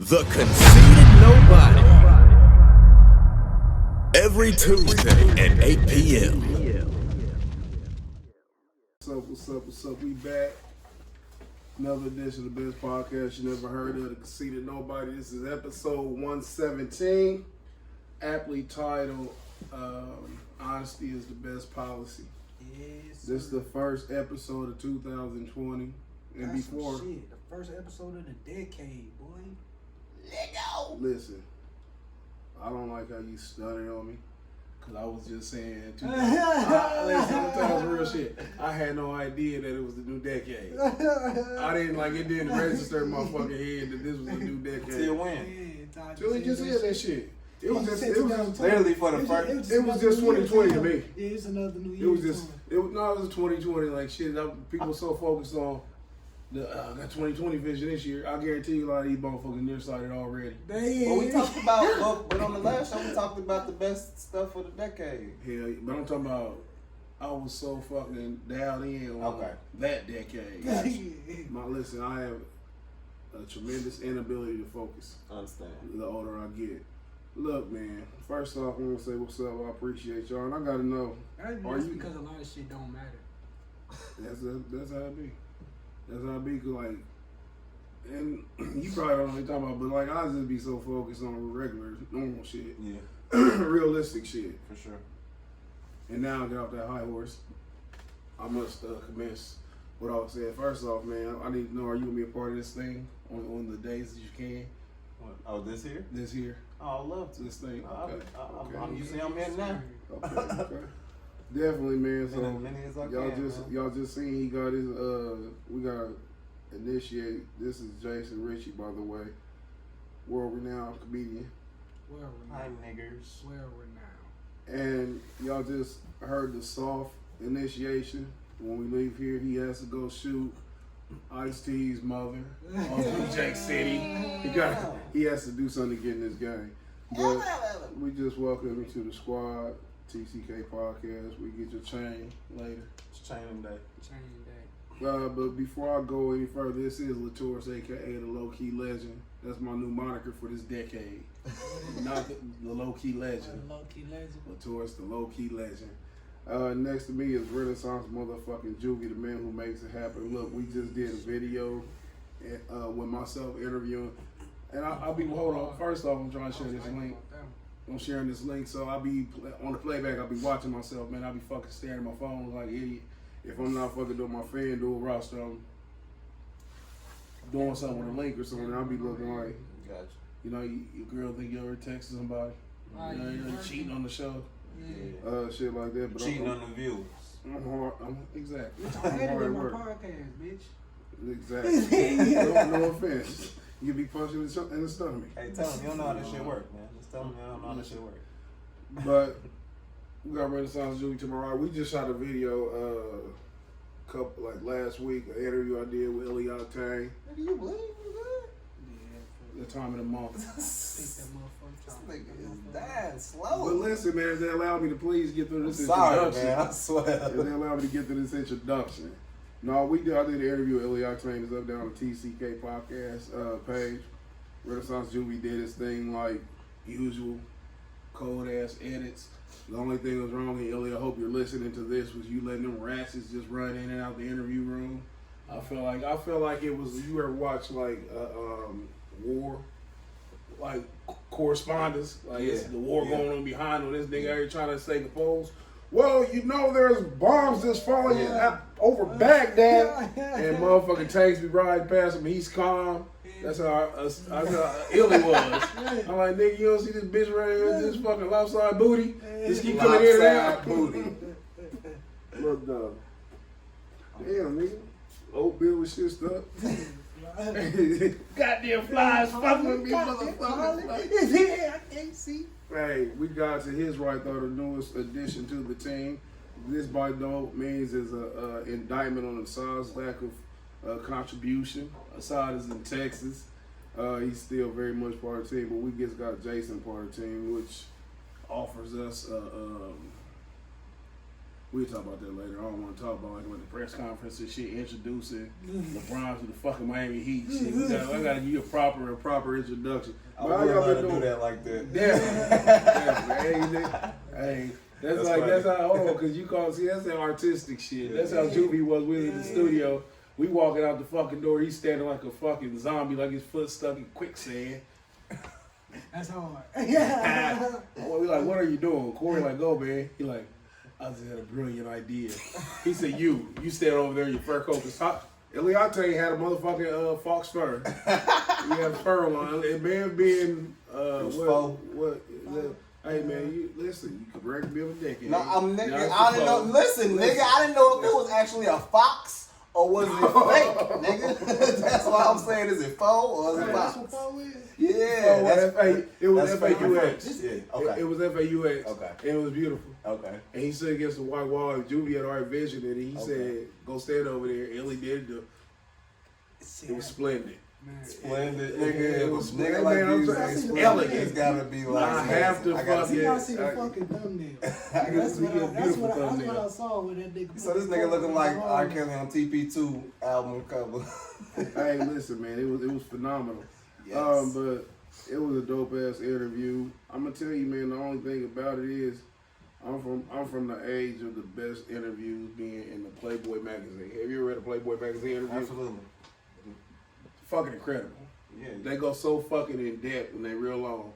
The Conceited Knowbody. Every Tuesday at 8 p.m. What's up? We back. Another edition of the best podcast you never heard of, The Conceited Knowbody. This is episode 117, aptly titled, Honesty is the Best Policy. Yes, This is the first episode of 2020. And that's before, some shit. The first episode of the decade, boy. let go. Listen, I don't like how you stuttered on me. Cause I was just saying, listen, I'm telling you real shit. I had no idea that it was the new decade. I didn't it didn't register in my fucking head that this was the new decade. Till when? Till he just said that shit. It was just Literally for the first. It was just 2020 to me. Yeah, it's another new year. It was just it was 2020. Like shit, people so focused on the got 2020 vision this year. I guarantee you a lot of these motherfuckers nearsighted already. Well, we talked about, but on the last show we talked about the best stuff for the decade. Hell, but I'm talking about I was so fucking dialed in on that decade. Listen, I have a tremendous inability to focus. I understand. The older I get. Look, man. First off, I want to say what's up. I appreciate y'all, and I gotta know. That's because a lot of shit don't matter. That's how it be. That's how it be. Cause and you probably don't know what you're talking about, but I just be so focused on regular, normal shit. Yeah. Realistic shit. For sure. And now I get off that high horse. I must commence what I was saying. First off, man, I need to know, are you gonna be a part of this thing on the days that you can? What? Oh, this here? This here. Oh, I'd love to. This thing. Okay. I'm usually I'm in now. Okay. Definitely, man. So as many as I y'all just seen he got his we gotta initiate. This is Jason Ritchie, by the way, world renowned comedian. Hi niggers. Well renowned. And y'all just heard the soft initiation. When we leave here, he has to go shoot Ice-T's mother on Blue Jack City. He has to do something to get in this game. But we just welcome him to the squad. TCK podcast. We get your chain later. It's chaining day. But before I go any further, this is Latour's, aka the Low Key Legend. That's my new moniker for this decade. Not the Low Key Legend. Low Key Legend. Latour's the Low Key Legend. Next to me is Renaissance motherfucking Jugi, the man who makes it happen. Look, we just did a video with myself interviewing, and I'll be hold on. First off, I'm trying to share this link. I'm sharing this link, so I'll be on the playback. I'll be watching myself, man. I'll be fucking staring at my phone like an idiot. If I'm not fucking doing my FanDuel roster, I'm doing something with a link or something. I'll be looking like, Gotcha. you know, your girl think you ever texted somebody, you know, cheating on the show, shit like that. But cheating on the viewers. I'm hard. Exactly. I'm hard at work. Podcast, bitch. Exactly. no offense. You can be punched in the stomach. Hey, tell them you don't know how this shit work, man. Just tell them you don't know how this shit work. But we got Renaissance Julie to my right. We just shot a video last week, an interview I did with Elliot Tang. Do you believe The time of the month. This nigga is dying slow. But listen, man, if they allow me to please get through this introduction. Sorry, man, I swear. If they allow me to get through this introduction. No, I did an interview with Elliot Tang. It's up down on the TCK podcast page. Renaissance Julie did his thing like usual, cold ass edits. The only thing that was wrong, and Elliot, I hope you're listening to this, was you letting them ratchets just run in and out the interview room. I feel like it was, you ever watch war, like correspondence, it's the war going on behind him. This nigga out here trying to say the polls. Well, you know there's bombs just falling over Baghdad, and motherfucking tanks be riding past him. He's calm. That's how ill he was. I'm like, nigga, you don't see this bitch right here with this fucking lopsided booty? Just keep coming in and out. Booty. Look, dog. Damn, nigga. Oatmeal with shit stuck. Goddamn flies fucking with me, motherfucker. Yeah, I can't see. Hey, we got to his right, though, the newest addition to the team. This by no means is an indictment on Assad's lack of contribution. Assad is in Texas. He's still very much part of the team, but we just got Jason part of the team, which offers us We'll talk about that later. I don't want to talk about like with the press conference and shit, introducing LeBron to the fucking Miami Heat shit. I gotta give you a proper introduction. I would love to do that like that. Yeah. Hey, that's how because you call that's that artistic shit. That's how Juvie was with in the studio. We walking out the fucking door, he's standing like a fucking zombie, like his foot stuck in quicksand. That's hard. We like, what are you doing? Corey like, go man. He like, I just had a brilliant idea. He said, you stand over there in your fur coat. Eliate had a motherfucking fox fur. He had fur on. It may have been hey man, you listen. You correct me with decade. No, I didn't know. Listen, nigga, I didn't know if it was actually a fox or was it fake, nigga. That's why I'm saying, is it faux or is it fox? That's what faux is? Yeah, it was FAUX. Yeah, okay. It was FAUX. Okay. And it was beautiful. Okay. And he stood against the white wall, and Juvie had already vision it, and he said, go stand over there. Ellie did it. It was splendid. Man. Splendid, Nigga, it was nigga like man, you. it's Elegant. It's gotta be like. I have to fucking. You gotta see the fucking thumbnail. That's what I saw with that nigga. So this nigga looking like R. Kelly on TP2 album cover. Hey, listen, man, it was phenomenal. Yes. But it was a dope ass interview. I'm gonna tell you, man. The only thing about it is, I'm from the age of the best interviews being in the Playboy magazine. Have you ever read a Playboy magazine interview? Absolutely. Fucking incredible. Yeah. They go so fucking in depth and they real long.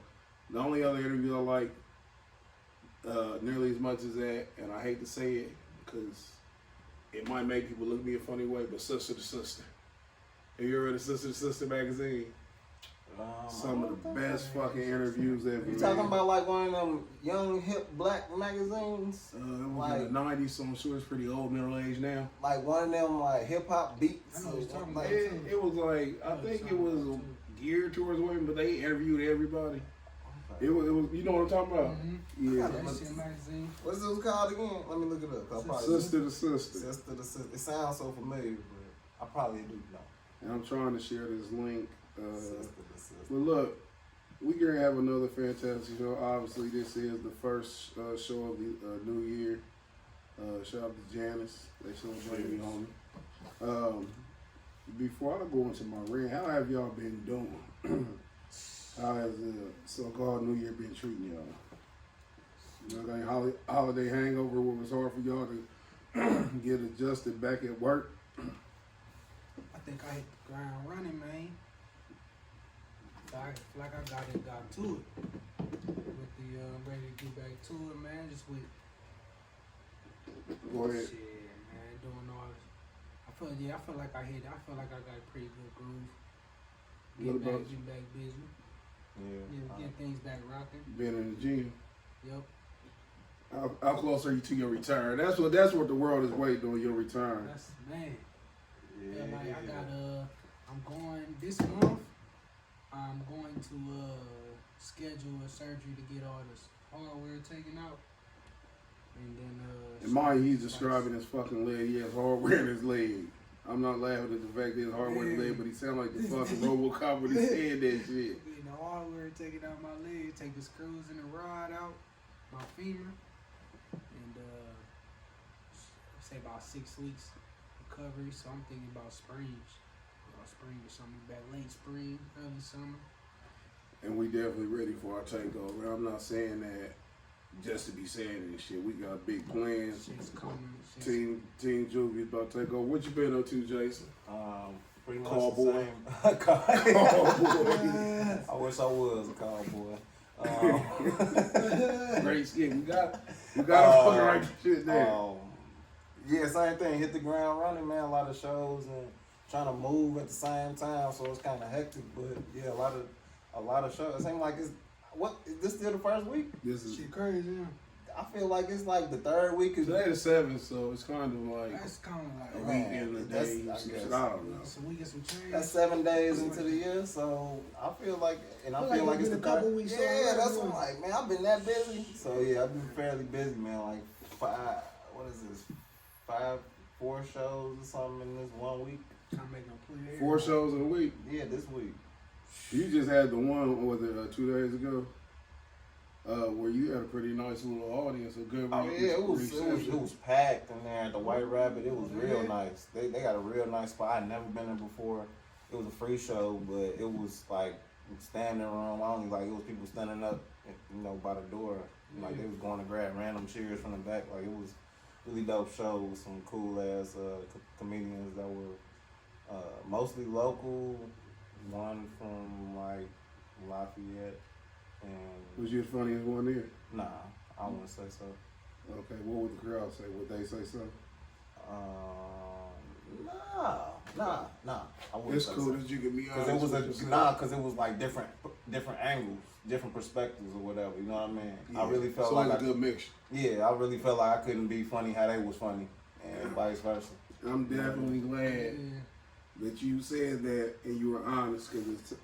The only other interview I like nearly as much as that, and I hate to say it because it might make people look at me a funny way, but Sister to Sister. Have you ever read a Sister to Sister magazine? Some of the best fucking interviews ever. You talking about like one of them young hip black magazines? It was in the 90s, so I'm sure it's pretty old, middle age now. Like one of them like hip hop beats. I know what you're talking about. It was like, I think it was geared towards women, but they interviewed everybody. It was, you know what I'm talking about? Mm-hmm. Yeah. That shit magazine. What's this called again? Let me look it up. Sister to Sister. Sister to Sister. It sounds so familiar, but I probably do know. And I'm trying to share this link. Sister to Sister. But look, we're going to have another fantastic show. Obviously, this is the first show of the new year. Shout out to Janice. They celebrated me on me. Before I go into my rant, how have y'all been doing? How has the so-called New Year been treating y'all? You know, got any holiday hangover where it was hard for y'all to get adjusted back at work? I think I hit the ground running, man. I feel like I got to it. With the ready to get back to it, man. Just with Go ahead. shit, man. Doing all this. I feel like I hit it. I feel like I got a pretty good groove. Get back busy. Yeah. Get things back rocking. Been in the gym. Yep. How close are you to your return? That's what the world is waiting on, your return. That's man. Yeah, like I got I'm going this month. I'm going to schedule a surgery to get all this hardware taken out, and then In mine, he's describing his fucking leg. He has hardware in his leg. I'm not laughing at the fact that his hardware in his leg, but he sound like the fucking RoboCop when he said that shit. getting the hardware taken out my leg, take the screws and the rod out, my femur, and say about 6 weeks recovery. So I'm thinking about spring or something, back late spring, early summer. And we definitely ready for our takeover. I'm not saying that just to be saying this shit. We got big plans. Shit's coming. Team Juvie is about to take over. What you been up to, Jason? Pretty much Call the boy. same. Oh, boy. I wish I was a call boy. Great skin. We got to fucking right shit there. Yeah, same thing. Hit the ground running, man. A lot of shows and trying to move at the same time, so it's kind of hectic. But yeah, a lot of shows. It seems like is this still the first week? This is Shit crazy, yeah. I feel like it's like the third week. today the 7th, so it's kind of like That's kind of a like week in a that's- day. I Some guess. shit. I don't know. some week and some change. That's 7 days into the year, so I feel like, and I feel like it's been the a couple third. weeks Yeah, already. that's what I'm like, man. I've been that busy, so yeah, I've been fairly busy, man. Like 4 shows or something in this 1 week. Trying to make them clear. 4 shows in a week. Yeah, this week. You just had the one, what was it, 2 days ago? where you had a pretty nice little audience, a good. Oh yeah, it was packed in there at the White Rabbit. It was real nice. They got a real nice spot. I'd never been there before. It was a free show, but it was like standing room only. Like it was people standing up, by the door. Like they was going to grab random cheers from the back. Like it was really dope show with some cool ass comedians that were mostly local. One from like Lafayette. And was you the funniest one there? Nah, I wouldn't say so. Okay, what would the crowd say? Would they say so? Nah. I wouldn't It's say cool so. that you can be Cause honest. because it was like different angles, different perspectives or whatever. You know what I mean? Yeah. I really felt so like it's a good mixture. Yeah, I really felt like I couldn't be funny how they was funny, and vice versa. I'm definitely glad that you said that and you were honest, because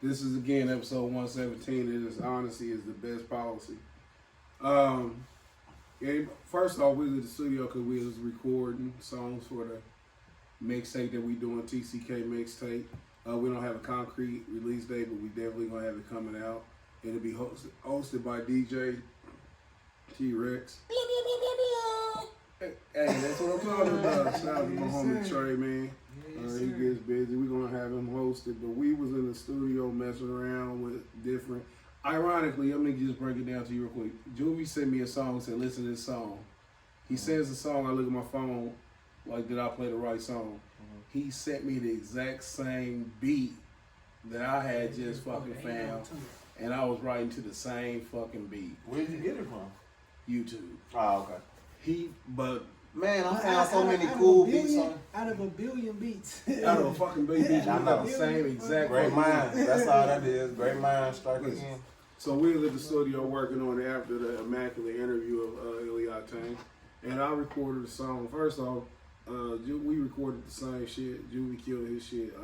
this is again episode 117, and this honesty is the best policy. And first off, we was at the studio because we was recording songs for the mixtape that we doing, TCK mixtape. We don't have a concrete release date, but we definitely gonna have it coming out. It'll be hosted by DJ T-Rex. Hey, that's what I'm talking about. Shout out to my homie Trey, man. He gets busy. We're gonna have him hosted, but we was in the studio messing around with different. Ironically, let me just break it down to you real quick. Juvie sent me a song and said, listen to this song. He sends the song, I look at my phone, like, did I play the right song? He sent me the exact same beat that I had just fucking found, and I was writing to the same fucking beat. Where did you get it from? YouTube. Oh, okay. Man, I found so many cool beats out of a billion beats. Out of a fucking billion beats, I know the same exact. Great minds. That's all that is. Great minds strike again. So we was at the studio working on it after the immaculate interview of Eliate, and I recorded the song. First off, we recorded the same shit. Juvie killed his shit.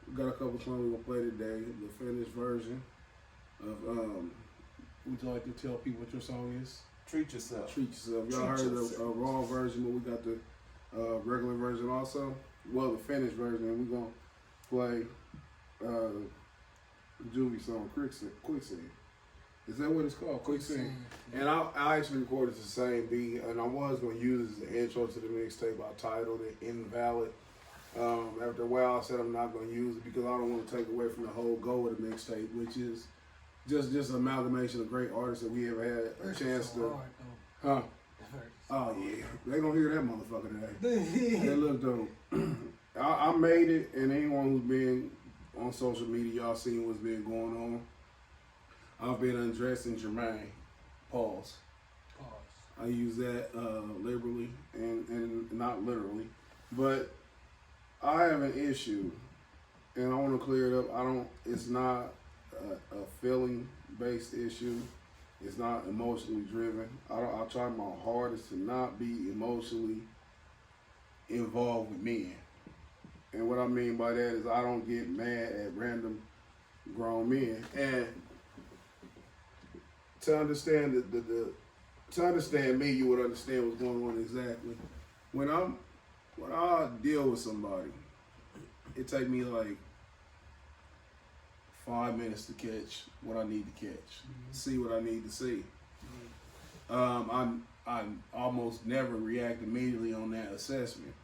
We got a couple songs we gonna play today. The finished version of. Would you like to tell people what your song is? Treat yourself. Treat yourself. Y'all heard the raw version, but we got the regular version also. Well, the finished version, and we gonna play Juvie song Quicksand. Is that what it's called? Quicksand. And I actually recorded the same beat, and I was gonna use it as the intro to the mixtape. I titled it Invalid. After a while, I said I'm not gonna use it because I don't want to take away from the whole goal of the mixtape, which is just an amalgamation of great artists that we have had a chance to. Huh? Oh yeah, they gonna hear that motherfucker today. They look dope. I made it, and anyone who's been on social media, y'all seen what's been going on. I've been undressing Jermaine. Pause. I use that liberally and not literally, but I have an issue, and I want to clear it up. It's not a feeling-based issue. It's not emotionally driven. I try my hardest to not be emotionally involved with men. And what I mean by that is I don't get mad at random grown men. And to understand to understand me, you would understand what's going on exactly. When I deal with somebody, it take me like 5 minutes to catch what I need to catch, see what I need to see. I almost never react immediately on that assessment.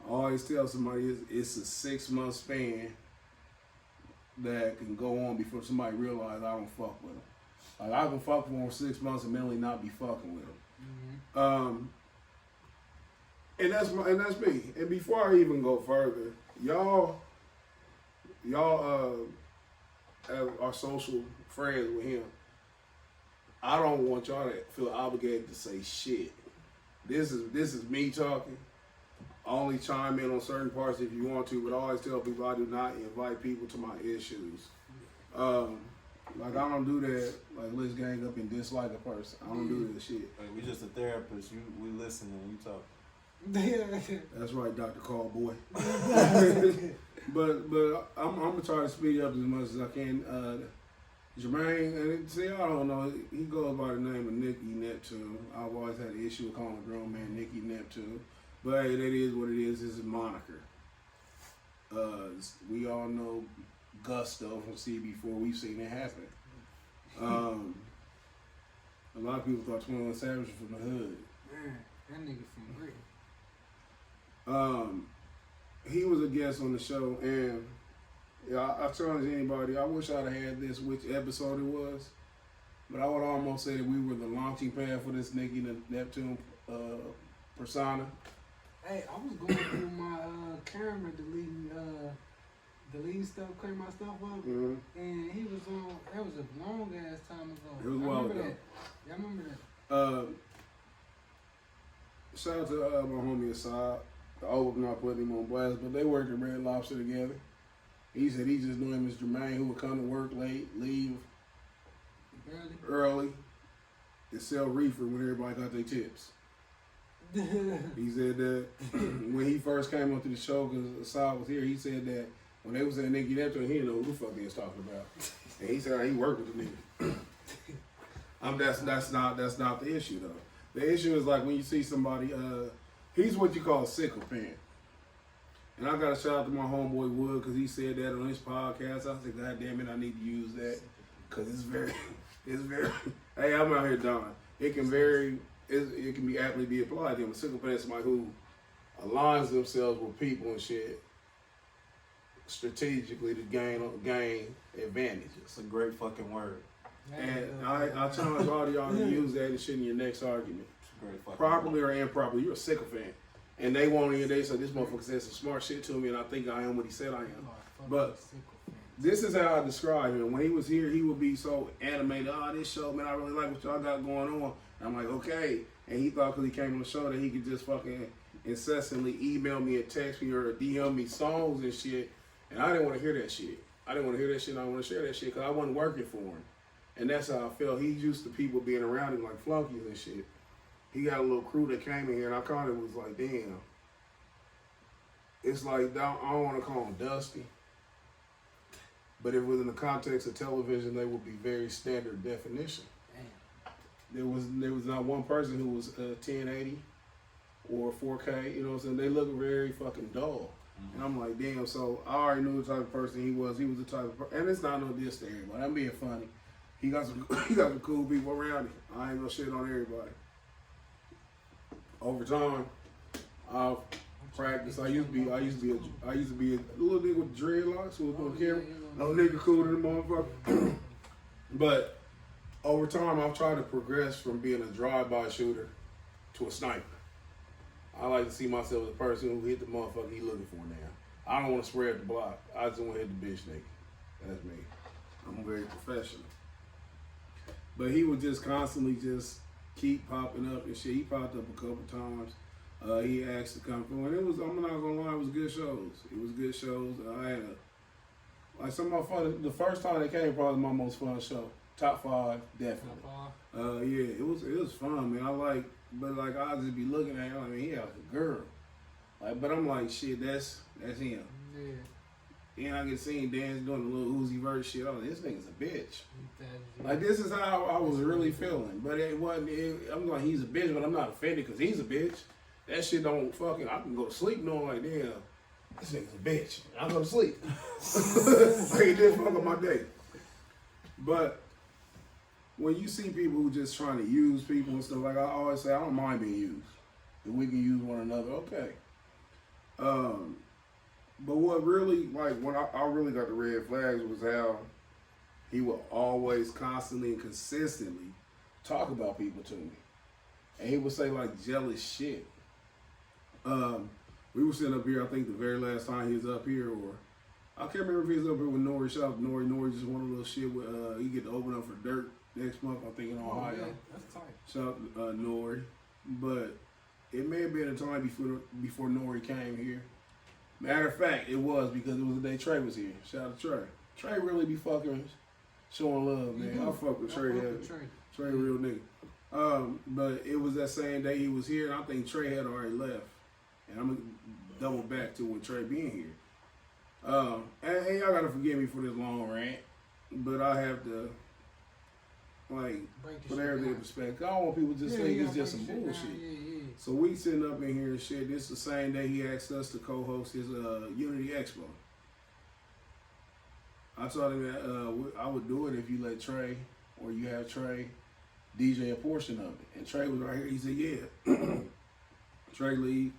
I always tell somebody it's a 6 month span that can go on before somebody realizes I don't fuck with them. Like I can fuck with them for 6 months and mentally not be fucking with them. And that's me. And before I even go further, y'all are social friends with him. I don't want y'all to feel obligated to say shit. This is me talking. I only chime in on certain parts if you want to, but I always tell people I do not invite people to my issues. Like I don't do that. Like let's gang up and dislike a person. I don't do that shit. Like, we just a therapist. We listen and you talk. That's right, Dr. Callboy. but I'm gonna try to speed up as much as I can. Jermaine, and see, I don't know. He goes by the name of Nicky Neptune. I've always had an issue with calling a grown man Nicky Neptune, but hey, that is what it is. It's a moniker. We all know Gusto from CB4. We've seen it happen. A lot of people thought 21 Savage was from the hood. Man, that nigga from Britain. He was a guest on the show, and yeah, I challenge anybody. I wish I'd have had this, which episode it was, but I would almost say that we were the launching pad for this Nicki Neptune persona. Hey, I was going through my camera deleting stuff, clearing my stuff up, Mm-hmm. and he was on. That was a long ass time ago. It was a I while remember ago. that. Yeah, I remember that. Shout out to my homie Assad. I hope I'm not putting him on blast, but they worked at Red Lobster together. He said he just knew him as Jermaine, who would come to work late, leave early, and sell reefer when everybody got their tips. He said that when he first came onto the show, because Assad was here, he said that when they was at Nicki Neptune, he didn't know who the fuck they was talking about. And he said he worked with the nigga. That's not the issue though. The issue is like when you see somebody, he's what you call a sycophant. And I got to shout out to my homeboy Wood because he said that on his podcast. I said, God damn it, I need to use that because it's very, hey, I'm out here dying. It can can be aptly be applied to him. A sycophant is somebody who aligns themselves with people and shit strategically to gain advantages. It's a great fucking word. And I challenge all of y'all to use that and shit in your next argument. It's a great fucking Properly word. or improperly, you're a sycophant. And they won't hear, they say, this motherfucker said some smart shit to me and I think I am what he said I am. But this is how I describe him. When he was here, he would be so animated. Oh, this show, man, I really like what y'all got going on. And I'm like, okay. And he thought because he came on the show that he could just fucking incessantly email me and text me or DM me songs and shit. And I didn't want to hear that shit. I didn't want to hear that shit and I didn't want to share that shit because I wasn't working for him. And that's how I felt. He's used to people being around him like flunkies and shit. He got a little crew that came in here and I kind of was like, damn. It's like, I don't want to call him dusty. But if within the context of television, they would be very standard definition. Damn. There was not one person who was 1080 or 4K, you know what I'm saying? They look very fucking dull. And I'm like, damn, so I already knew the type of person he was. He was the type of person, and it's not no diss to everybody. I'm being funny. He got some cool people around him. I ain't gonna shit on everybody. Over time, I've practiced. I used to be a little nigga with dreadlocks who was on camera. No nigga cooler than motherfucker. But over time, I've tried to progress from being a drive-by shooter to a sniper. I like to see myself as a person who hit the motherfucker he looking for now. I don't want to spray at the block. I just want to hit the bitch nigga. That's me. I'm very professional. But he would just constantly just keep popping up and shit. He popped up a couple times. He asked to come through, and I'm not gonna lie, it was good shows. It was good shows. I had some of my fun. The first time they came, probably my most fun show. Top 5, definitely. Yeah, it was fun, man. But I'll just be looking at him. I mean, he had a girl. But I'm like, shit, that's him. Yeah. And I can see him dance doing the little Uzi Vert shit. Oh, this nigga's a bitch. This is how I was really feeling. But it wasn't. I'm like, he's a bitch, but I'm not offended because he's a bitch. That shit don't fucking. I can go to sleep knowing like, damn, this nigga's a bitch. I go to sleep. I ain't just fuck up my day. But when you see people who just trying to use people and stuff, like I always say, I don't mind being used. If we can use one another, okay. But what really, like, when I really got the red flags was how he would always constantly and consistently talk about people to me. And he would say, like, jealous shit. We were sitting up here, I think the very last time he was up here, or I can't remember if he was up here with Nori. Shout out to Nori. Nori just won a little shit with, he get to open up for Dirt next month, I think, in Ohio. Yeah, that's tight. Shout out to Nori. But it may have been a time before Nori came here. Matter of fact, it was because it was the day Trey was here. Shout out to Trey. Trey really be fucking showing love, man. I fuck with Trey. Trey real nigga. But it was that same day he was here, and I think Trey had already left. And I'm gonna double back to when Trey being here. And y'all gotta forgive me for this long rant, but I have to put everything in perspective. I don't want people to just think it's just some bullshit. So we sitting up in here and shit. This is the same day he asked us to co-host his Unity Expo. I told him that I would do it if you let Trey or you have Trey DJ a portion of it. And Trey was right here. He said, yeah. Trey Lee.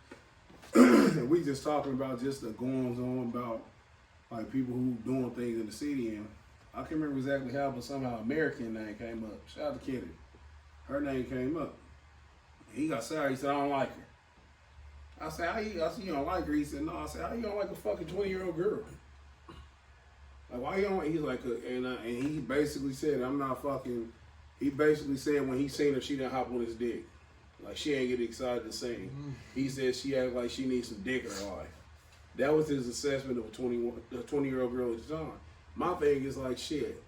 And we just talking about just the goings on about like people who doing things in the city. And I can't remember exactly how, but somehow American name came up. Shout out to Kitty. Her name came up. He got sorry. He said, I don't like her. I said, I said, you don't like her? He said, no. I said, how you don't like a fucking 20-year-old girl? Like, why you don't? He's like, and he basically said, I'm not fucking. He basically said when he seen her, she didn't hop on his dick. Like, she ain't get excited to sing. He said she act like she needs some dick in her life. That was his assessment of a 20-year-old girl at the time. My thing is like, shit,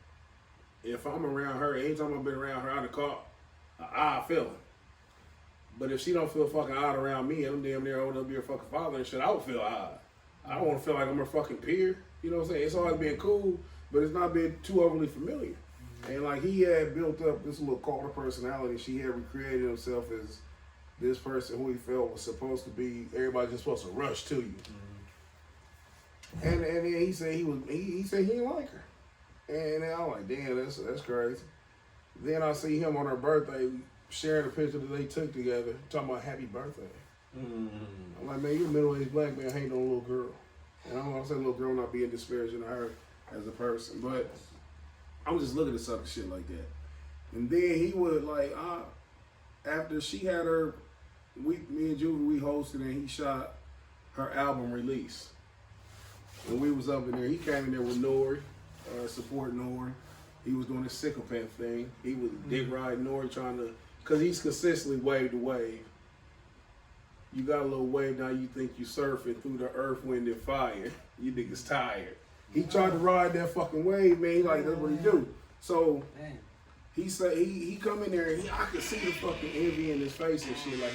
if I'm around her, anytime I've been around her, I'd caught an odd feeling. But if she don't feel fucking odd around me, and I'm damn near old enough to be her fucking father and shit, I would feel odd. I don't want to feel like I'm her fucking peer. You know what I'm saying? It's always been cool, but it's not been too overly familiar. And like he had built up this little Carter personality. She had recreated himself as this person who he felt was supposed to be. Everybody just supposed to rush to you. And then he said he said he didn't like her. And then I'm like, damn, that's crazy. Then I see him on her birthday sharing a picture that they took together, talking about happy birthday. I'm like, man, you're a middle-aged black man hating on a little girl. And I don't want to say little girl not being disparaging to her as a person, but I'm just looking at sucker shit like that. And then he would like, after she had her, me and Juvie, we hosted and he shot her album release. And we was up in there. He came in there with Nori, supporting Nori. He was doing this sycophant thing. He was dick riding Nori, trying to, cause he's consistently wave to wave. You got a little wave now. You think you surfing through the earth, wind, and fire. You niggas tired. He tried to ride that fucking wave, man. He like, that's what he do. So he said he come in there and I could see the fucking envy in his face and shit. Like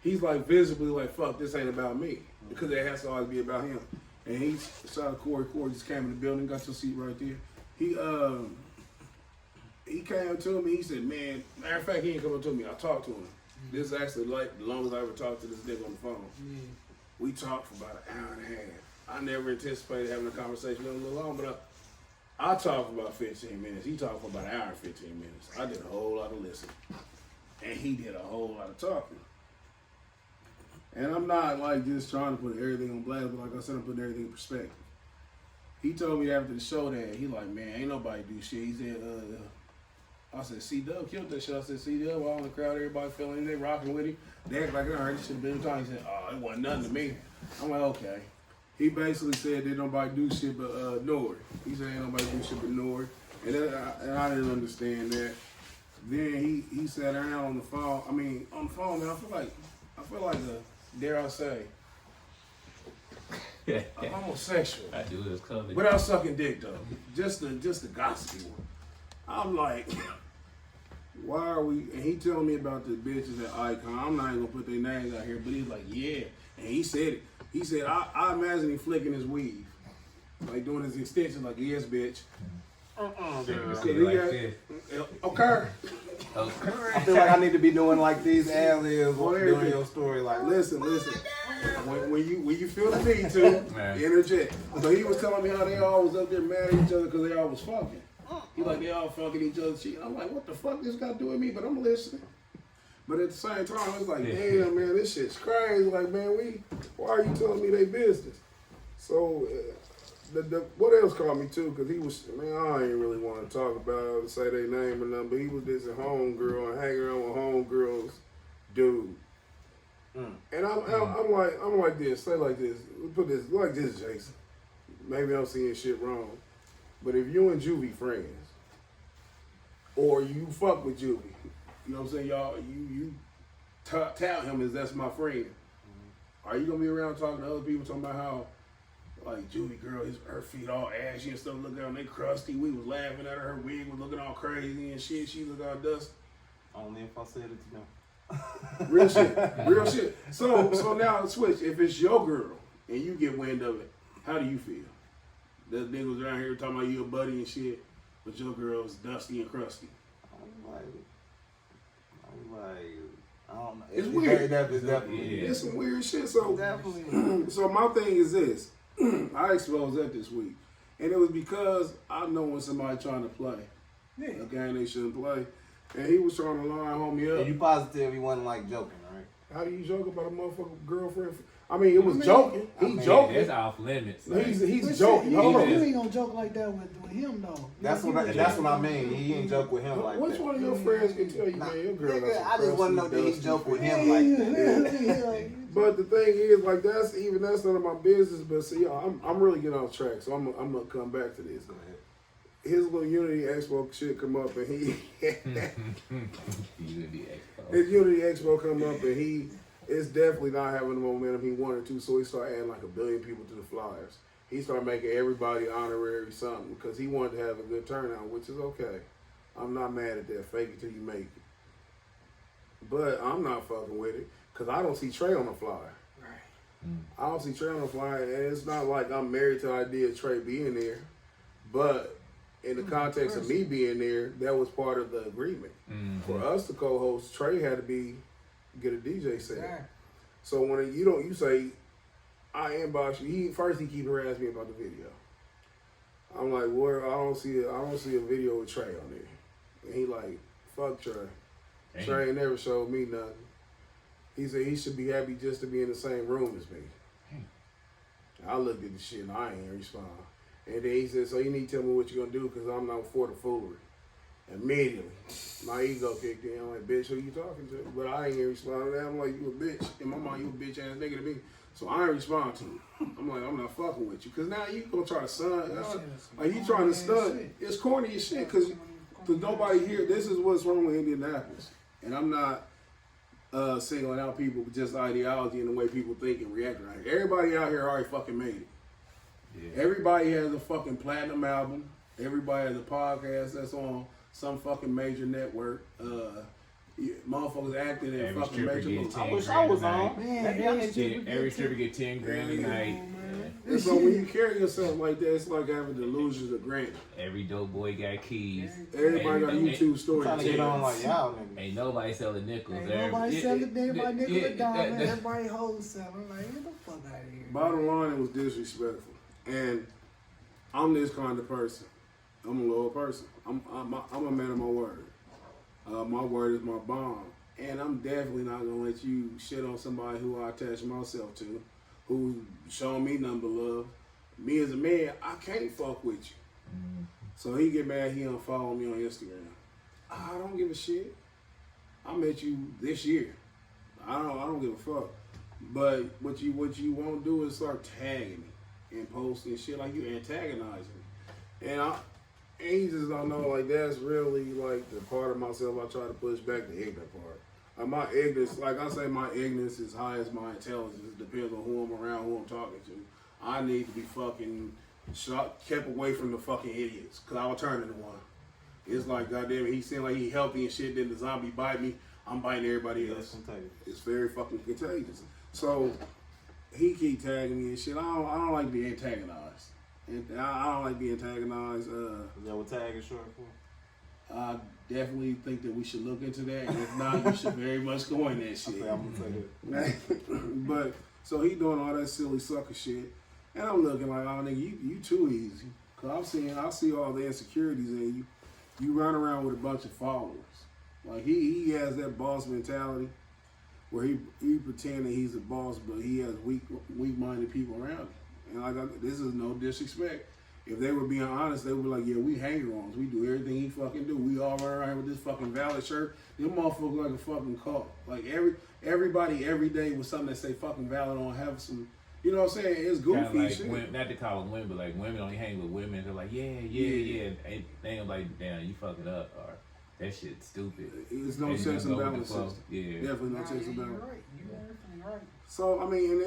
he's like visibly like, fuck, this ain't about me, because it has to always be about him. And he shot of Corey. Corey just came in the building, got your seat right there. He came to me. He said, man, matter of fact, he ain't come up to me. I talked to him. This is actually like the longest I ever talked to this nigga on the phone. We talked for about an hour and a half. I never anticipated having a conversation with him a little long, but I talked for about 15 minutes. He talked for about an hour and 15 minutes. I did a whole lot of listening. And he did a whole lot of talking. And I'm not like just trying to put everything on blast, but like I said, I'm putting everything in perspective. He told me after the show that he like, man, ain't nobody do shit. He said, I said, C-Dub killed that shit. I said, C-Dub, all in the crowd, everybody feeling it, they rocking with him. They act like I heard this shit a billion times. He said, oh, it wasn't nothing to me. I'm like, okay. He basically said that nobody do shit but Nori. He said ain't nobody do shit but Nori. And I didn't understand that. Then he sat down on the phone. I mean, on the phone, man, I feel like dare I say, a homosexual. I do this coming. Without sucking dick though. Just the gossipy one. I'm like, why are we? And he telling me about the bitches at Icon. I'm not even gonna put their names out here, but he's like, yeah. And he said it. He said, I imagine he flicking his weave, like doing his extension, like, yes, bitch. Okay. I feel like I need to be doing like these ad-libs during your story. Like, listen. When you feel the need to, interject. So he was telling me how they all was up there mad at each other because they all was fucking. He like, they all fucking each other cheating. I'm like, what the fuck this got to do with me? But I'm listening. But at the same time, it's like, damn, man, this shit's crazy. Like, man, why are you telling me they business? So, what else called me too? Because he was, man, I ain't really want to talk about it, say their name or nothing, but he was this homegirl and hanging around with homegirls, dude. And I'm like this, say like this, put this, like this, Jason. Maybe I'm seeing shit wrong. But if you and Juvie friends, or you fuck with Juvie, you know what I'm saying, y'all, you tout him as that's my friend. Are you gonna be around talking to other people talking about how, like, Juvie girl, her feet all ashy and stuff, look down, they crusty. We was laughing at her wig was looking all crazy and shit. She look all dusty. Only if I said it to them. Real shit. So now switch. If it's your girl and you get wind of it, how do you feel? The niggas around here talking about you a buddy and shit, but your girl's dusty and crusty. I'm like, I don't know. It's weird. Definitely. It's some weird shit. So Definitely. So my thing is this. I exposed that this week. And it was because I know when somebody trying to play. Yeah. a game they shouldn't play. And he was trying to line homie up. And you positive he wasn't like joking, right? How do you joke about a motherfucking girlfriend? I mean, it was joking. He's joking. That's off limits. Like, He's joking. You, Hold on. you ain't gonna joke like that with him though. That's what I mean. He ain't joke with him like Which that. one of your friends can tell you, Nah, man, your girl? nigga, I just want to know that he joke with him like that. But the thing is, like, that's none of my business. But see, I'm really getting off track, so I'm gonna come back to this. Go ahead. His little Unity Expo shit come up, and he his Unity Expo come up, and he is definitely not having the momentum he wanted to. So he started adding like 1 billion people to the flyers. He started making everybody honorary something because he wanted to have a good turnout, which is okay. I'm not mad at that. Fake it till you make it. But I'm not fucking with it because I don't see Trey on the flyer. Right. I don't see Trey on the flyer, and it's not like I'm married to the idea of Trey being there. But in the context of me being there, that was part of the agreement. For us to co-host, Trey had to get a DJ set. Exactly. So when you say, I inbox you, he keep harassing me about the video. I'm like, well, I don't see a video with Trey on there. And he like, fuck Trey. Damn. Trey ain't never showed me nothing. He said he should be happy just to be in the same room as me. I looked at the shit and I ain't respond. And then he said, so you need to tell me what you're going to do because I'm not for the foolery. Immediately, my ego kicked in. I'm like, bitch, who you talking to? But I ain't even respond to that. I'm like, you a bitch. In my mind, you a bitch ass nigga to me. So I ain't respond to it. I'm like, I'm not fucking with you. Because now you going to try to stun. Like, you trying to stun. It's corny as shit because nobody here, this is what's wrong with Indianapolis. And I'm not singling out people with just ideology and the way people think and react. Right? Everybody out here already fucking made it. Yeah. Everybody has a fucking platinum album. Everybody has a podcast that's on some fucking major network. Motherfuckers acting in Every fucking stripper major get movies. 10 I wish I grand was a night. on. Man, Every stripper get 10 grand a night. And so when you carry yourself like that, it's like having delusions of grandeur. Every dope boy got keys. Everybody got a YouTube story Trying to to get tell. on like y'all niggas. Ain't nobody selling nickels. Ain't nobody selling everybody nickel and dime. Everybody wholesaling. Like, get the fuck out of here. Bottom line, it was disrespectful. And I'm this kind of person. I'm a loyal person. I'm a man of my word. My word is my bond. And I'm definitely not going to let you shit on somebody who I attach myself to, who's showing me nothing but love. Me as a man, I can't fuck with you. So he get mad, he unfollow me on Instagram. I don't give a shit. I met you this year. I don't give a fuck. But what you won't do is start tagging me and posting shit like you antagonizing me. And he just don't know, like, that's really like the part of myself I try to push back, the ignorant part. My ignorance, like I say, my ignorance is high as my intelligence. It depends on who I'm around, who I'm talking to. I need to be fucking kept away from the fucking idiots, because I will turn into one. It's like, goddamn it, he seemed like he healthy and shit, then the zombie bite me, I'm biting everybody else. It's very fucking contagious. So, he keep tagging me and shit. I don't like being antagonized. And I don't like being antagonized. Is that what tag is short for? I definitely think that we should look into that. And if not, you should very much go in that shit. Okay, I'm gonna say that. But so he doing all that silly sucker shit, and I'm looking like, oh nigga, you too easy. Cause I see all the insecurities in you. You run around with a bunch of followers. Like he has that boss mentality where he pretend that he's a boss, but he has weak-minded people around him. And like this is no disrespect. If they were being honest, they would be like, yeah, we hanger-ons. We do everything he fucking do. We all run around with this fucking Valid shirt. Them motherfuckers like a fucking cult. Like everybody every day with something that say fucking Valid on, have some, you know what I'm saying? It's goofy like shit. Women, not to call them women, but like women only hang with women. They're like, yeah. And they ain't like, damn, you fucking up, or that shit's stupid. It's no checks and balances. Yeah. Definitely no checks and balances. You're right. You're definitely right. So, I mean,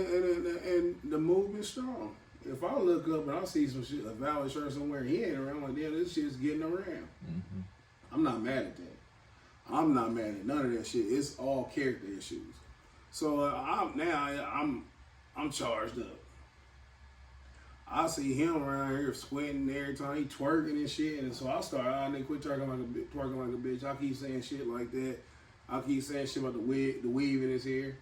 and the movement's strong. If I look up and I see some shit, a Valid shirt somewhere, he ain't around, like, damn, this shit's getting around. Mm-hmm. I'm not mad at that. I'm not mad at none of that shit. It's all character issues. So I'm charged up. I see him around here sweating every time he twerking and shit, and so I start, nigga, quit twerking like a bitch. I keep saying shit like that. I keep saying shit about the weave in his hair.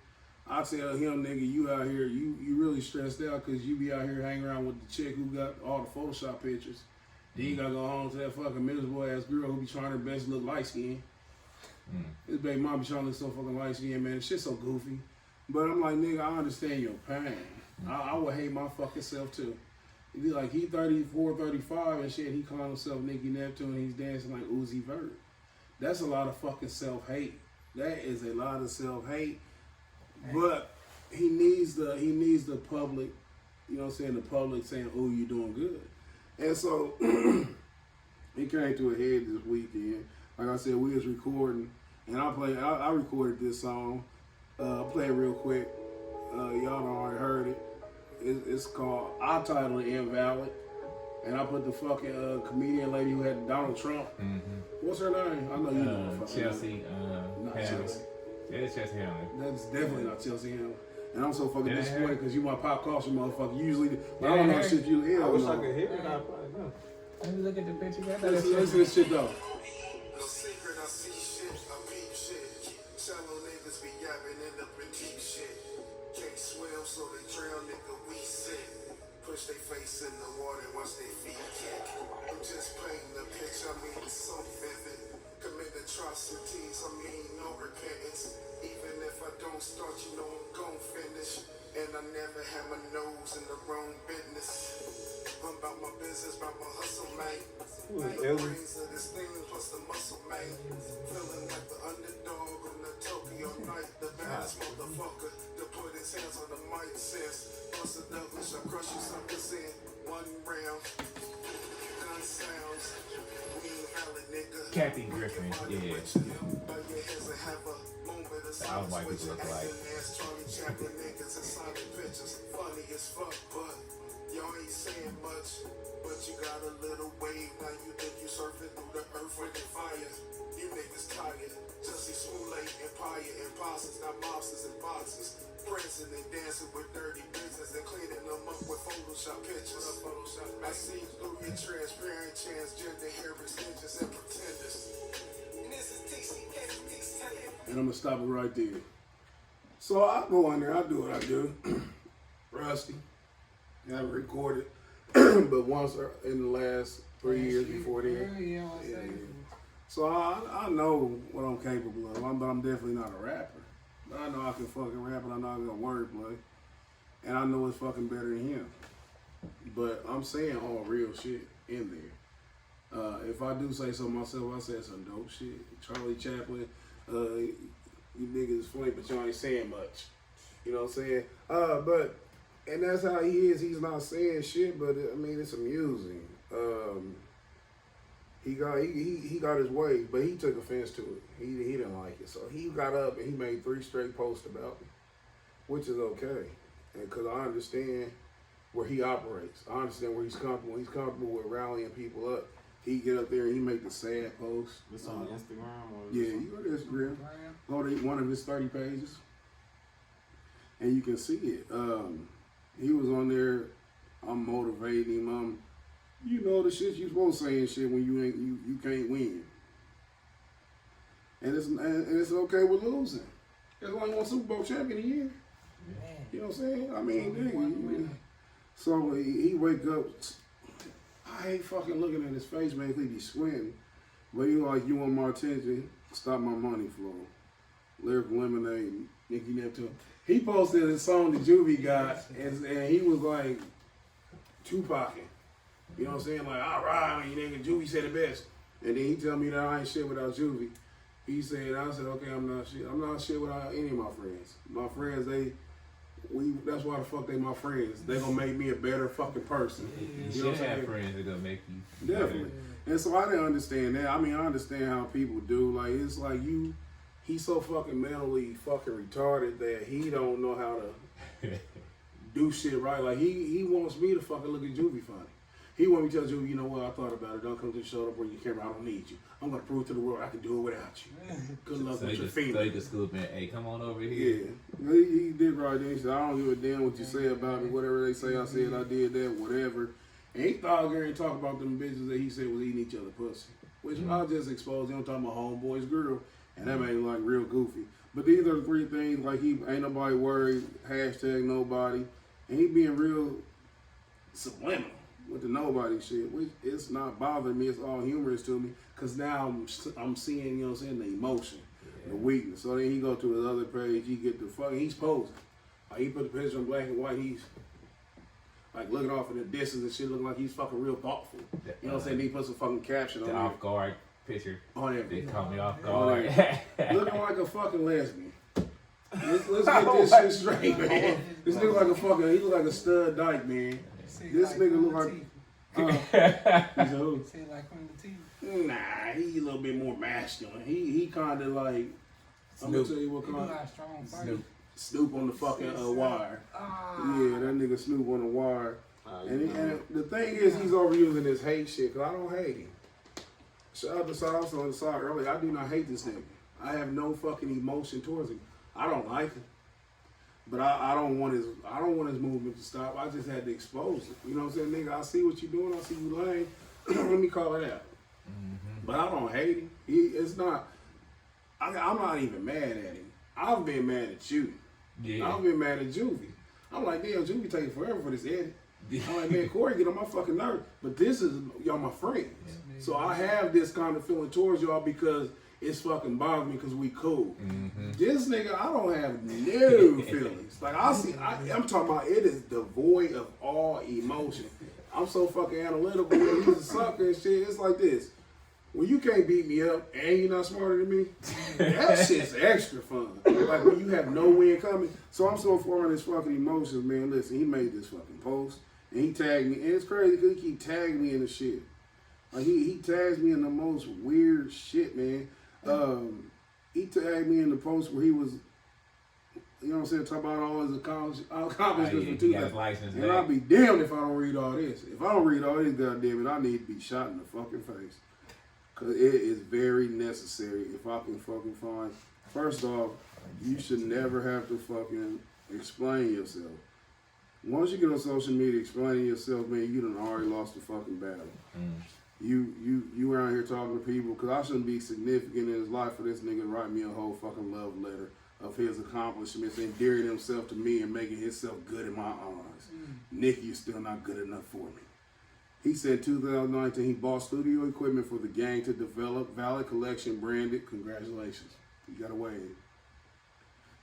I tell him, nigga, you out here, you really stressed out because you be out here hanging around with the chick who got all the Photoshop pictures. Then you gotta go home to that fucking miserable ass girl who be trying her best to look light skinned. This baby mom be trying to look so fucking light skinned, man. Shit's so goofy. But I'm like, nigga, I understand your pain. I would hate my fucking self too. He'd be like, he 34, 35 and shit, he calling himself Nicki Neptune and he's dancing like Uzi Vert. That's a lot of fucking self-hate. That is a lot of self-hate. But he needs the public, you know what I'm saying, the public saying, oh, you doing good. And so it came to a head this weekend. Like I said, we was recording, and I recorded this song. Play it real quick. Y'all done already heard it. It's called, I titled it Invalid. And I put the fucking comedian lady who had Donald Trump. What's her name? I know you know her fucking Chelsea. name. Not Hamlin. Chelsea. Yeah, it's Chelsea Hamlin. That's definitely not Chelsea Hamlin. And I'm so fucking Yeah. disappointed because you my pop culture motherfucker. Usually, but I don't know shit you I wish I know. could hear it. I probably know. Let me look at the picture. Listen to this shit though. No secret, I see shit, I peep shit. Shallow niggas be yapping in the deep shit. Can't swim, so they drown, nigga, we sit. Push they face in the water, watch they feet kick. I'm just painting the picture, I mean, it's so vivid. Commit atrocities, I mean, no repentance. Even if I don't start, you know I'm gon' finish. And I never had my nose in the wrong business. I'm about my business, about my hustle, man. The brains of this thing plus the muscle, man. Feeling like the underdog on the Tokyo night. The baddest motherfucker to put his hands on the mic says, plus the Douglas, I crush you suckers in one round. Gun sounds, we ain't valid, nigga. Kathy Griffin, yeah. I was like, this look like. Charlie Chaplin niggas and silent pictures. Funny as fuck, but y'all ain't saying much. But you got a little wave, now you think you surfing through the earth with the fire. You niggas tired. Jussie Smollett, Empire, imposters, not mobsters and boxers. Prancing and dancing with dirty business and cleaning them up with Photoshop pictures. I see through your transparent transgender hair extensions and pretenders. And I'm gonna stop it right there. So I go in there, I do what I do. Rusty. I haven't recorded, but once in the last 3 years before then. Yeah. So I know what I'm capable of, but I'm definitely not a rapper. But I know I can fucking rap and I know I can wordplay. And I know it's fucking better than him. But I'm saying all real shit in there. If I do say so myself, I said some dope shit. Charlie Chaplin, you niggas funny, but you ain't saying much. You know what I'm saying? And that's how he is. He's not saying shit, but I mean, it's amusing. He got his way, but he took offense to it. He didn't like it. So he got up and he made 3 straight posts about me, which is okay. Because I understand where he operates. I understand where he's comfortable. He's comfortable with rallying people up. He get up there and he make the sad posts. This on Instagram or Yeah, you go to Instagram. Go to one of his 30 pages. And you can see it. He was on there, I'm motivating him. You know the shit you supposed to say and shit when you can't win. And it's okay with losing. There's only one Super Bowl champion a year. You know what I'm saying? I mean, nigga. So he wake up. I hate fucking looking at his face, man. He be squinting. But he like, you want my attention? Stop my money flow. Lyrical Lemonade, Nicki Neptune. He posted a song that Juvie got, and he was like, Tupacing. You know what I'm saying? Like, all right, you nigga, Juvie said it best. And then he tell me that I ain't shit without Juvie. He said, I said, okay, I'm not shit. I'm not shit without any of my friends. My friends, that's why the fuck they my friends. They gonna make me a better fucking person. You should have friends that gonna make you definitely. better. And so I didn't understand that. I mean, I understand how people do. Like, it's like he's so fucking mentally fucking retarded that he don't know how to do shit right. Like, he wants me to fucking look at Juvie funny. He want me to tell Juvie, you know what, I thought about it. Don't come to the show, don't bring your camera. I don't need you. I'm gonna prove to the world I can do it without you. Good luck with your feet. So he could scoop in, hey, come on over here. Yeah, he did right there. He said, I don't give a damn what you say about me. Whatever they say, I said, I did that, whatever. And he thought I was going to talk about them bitches that he said was eating each other pussy. Which I just exposed him talking about homeboy's girl. And that made him like real goofy. But these are the 3 things, like he ain't nobody worried, #nobody. And he being real subliminal. with the nobody shit, which it's not bothering me. It's all humorous to me because now I'm seeing, you know what I'm saying, the emotion, the weakness. So then he go to his other page, he get the fucking, he's posing. Like he put the picture in black and white, he's like looking off in the distance and shit, looking like he's fucking real thoughtful. You know what I'm saying? He put some fucking caption on The there. off guard picture. On there. They caught me off On guard. there. Looking like a fucking lesbian. Let's get this shit straight, man. This nigga like a fucking, he look like a stud dyke, man. This nigga look like, he's a who? Say like Queen Latifah. Nah, he a little bit more masculine. He kind of like, I'm gonna tell you what He kind got of, strong fight. Snoop on the fucking wire. Yeah, that nigga Snoop on the wire. And the thing is, he's overusing this hate shit, because I don't hate him. Shout out to Sauce on the side earlier. I do not hate this nigga. I have no fucking emotion towards him. I don't like him. But I don't want his movement to stop. I just had to expose it. You know what I'm saying, nigga? I see what you doing. I see you lame. Let me call it out. Mm-hmm. But I don't hate him. It's not. I'm not even mad at him. I've been mad at you. Yeah. I've been mad at Juvie. I'm like, damn, Juvie taking forever for this edit. I'm like, man, Corey, get on my fucking nerve. But this is y'all my friends. So I have this kind of feeling towards y'all because it's fucking bothering me because we cool. Mm-hmm. This nigga, I don't have no feelings. Like I'm talking about it is devoid of all emotion. I'm so fucking analytical. Man. He's a sucker and shit. It's like this. When you can't beat me up and you're not smarter than me, that shit's extra fun. Like when you have no win coming. So I'm so far in his fucking emotions, man. Listen, he made this fucking post and he tagged me. And it's crazy because he keep tagging me in the shit. Like he tags me in the most weird shit, man. He tagged me in the post where he was, you know what I'm saying, talking about all his accomplishments from 2000. And I'll be damned if I don't read all this. If I don't read all this, goddamn it, I need to be shot in the fucking face. Because it is very necessary if I can fucking find. First off, you should never have to fucking explain yourself. Once you get on social media explaining yourself, man, you done already lost the fucking battle. You around here talking to people, because I shouldn't be significant in his life for this nigga to write me a whole fucking love letter of his accomplishments, endearing himself to me and making himself good in my eyes. Nick, you're still not good enough for me. He said 2019 he bought studio equipment for the gang to develop Valid Collection branded. Congratulations. You got away.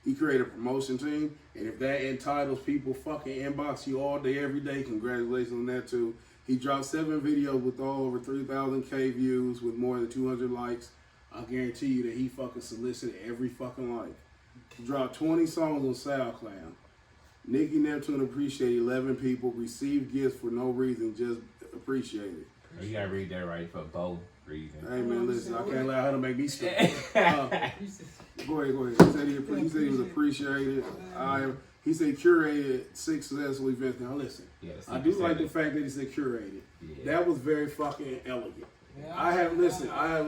He created a promotion team, and if that entitles people fucking inbox you all day, every day, congratulations on that too. He dropped 7 videos with all over 3,000K views with more than 200 likes. I guarantee you that he fucking solicited every fucking like. He dropped 20 songs on SoundCloud. Nicki Neptune appreciated 11 people, received gifts for no reason, just appreciated. You gotta read that right for both reasons. Hey man, listen, I can't allow her to make me stupid. Go ahead. He said he was appreciated. He said curated 6 successful events. Now listen, I do like the fact that he said curated. Yeah. That was very fucking elegant. Yeah, I have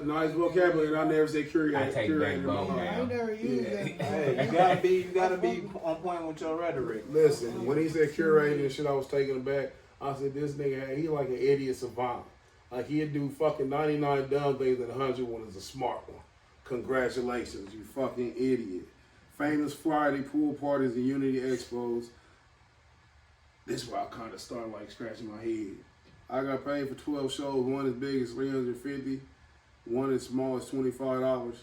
nice vocabulary, and I never say curated. I take curated. I never used that. Hey, you gotta be on point with your rhetoric. Listen, when he said curated and shit, I was taken aback. I said, this nigga, he like an idiot savant. Like he'd do fucking 99 dumb things and 100 one is a smart one. Congratulations, you fucking idiot. Famous Friday pool parties and Unity Expos. This is where I kind of started like scratching my head. I got paid for 12 shows. One as big as $350. One as small as $25.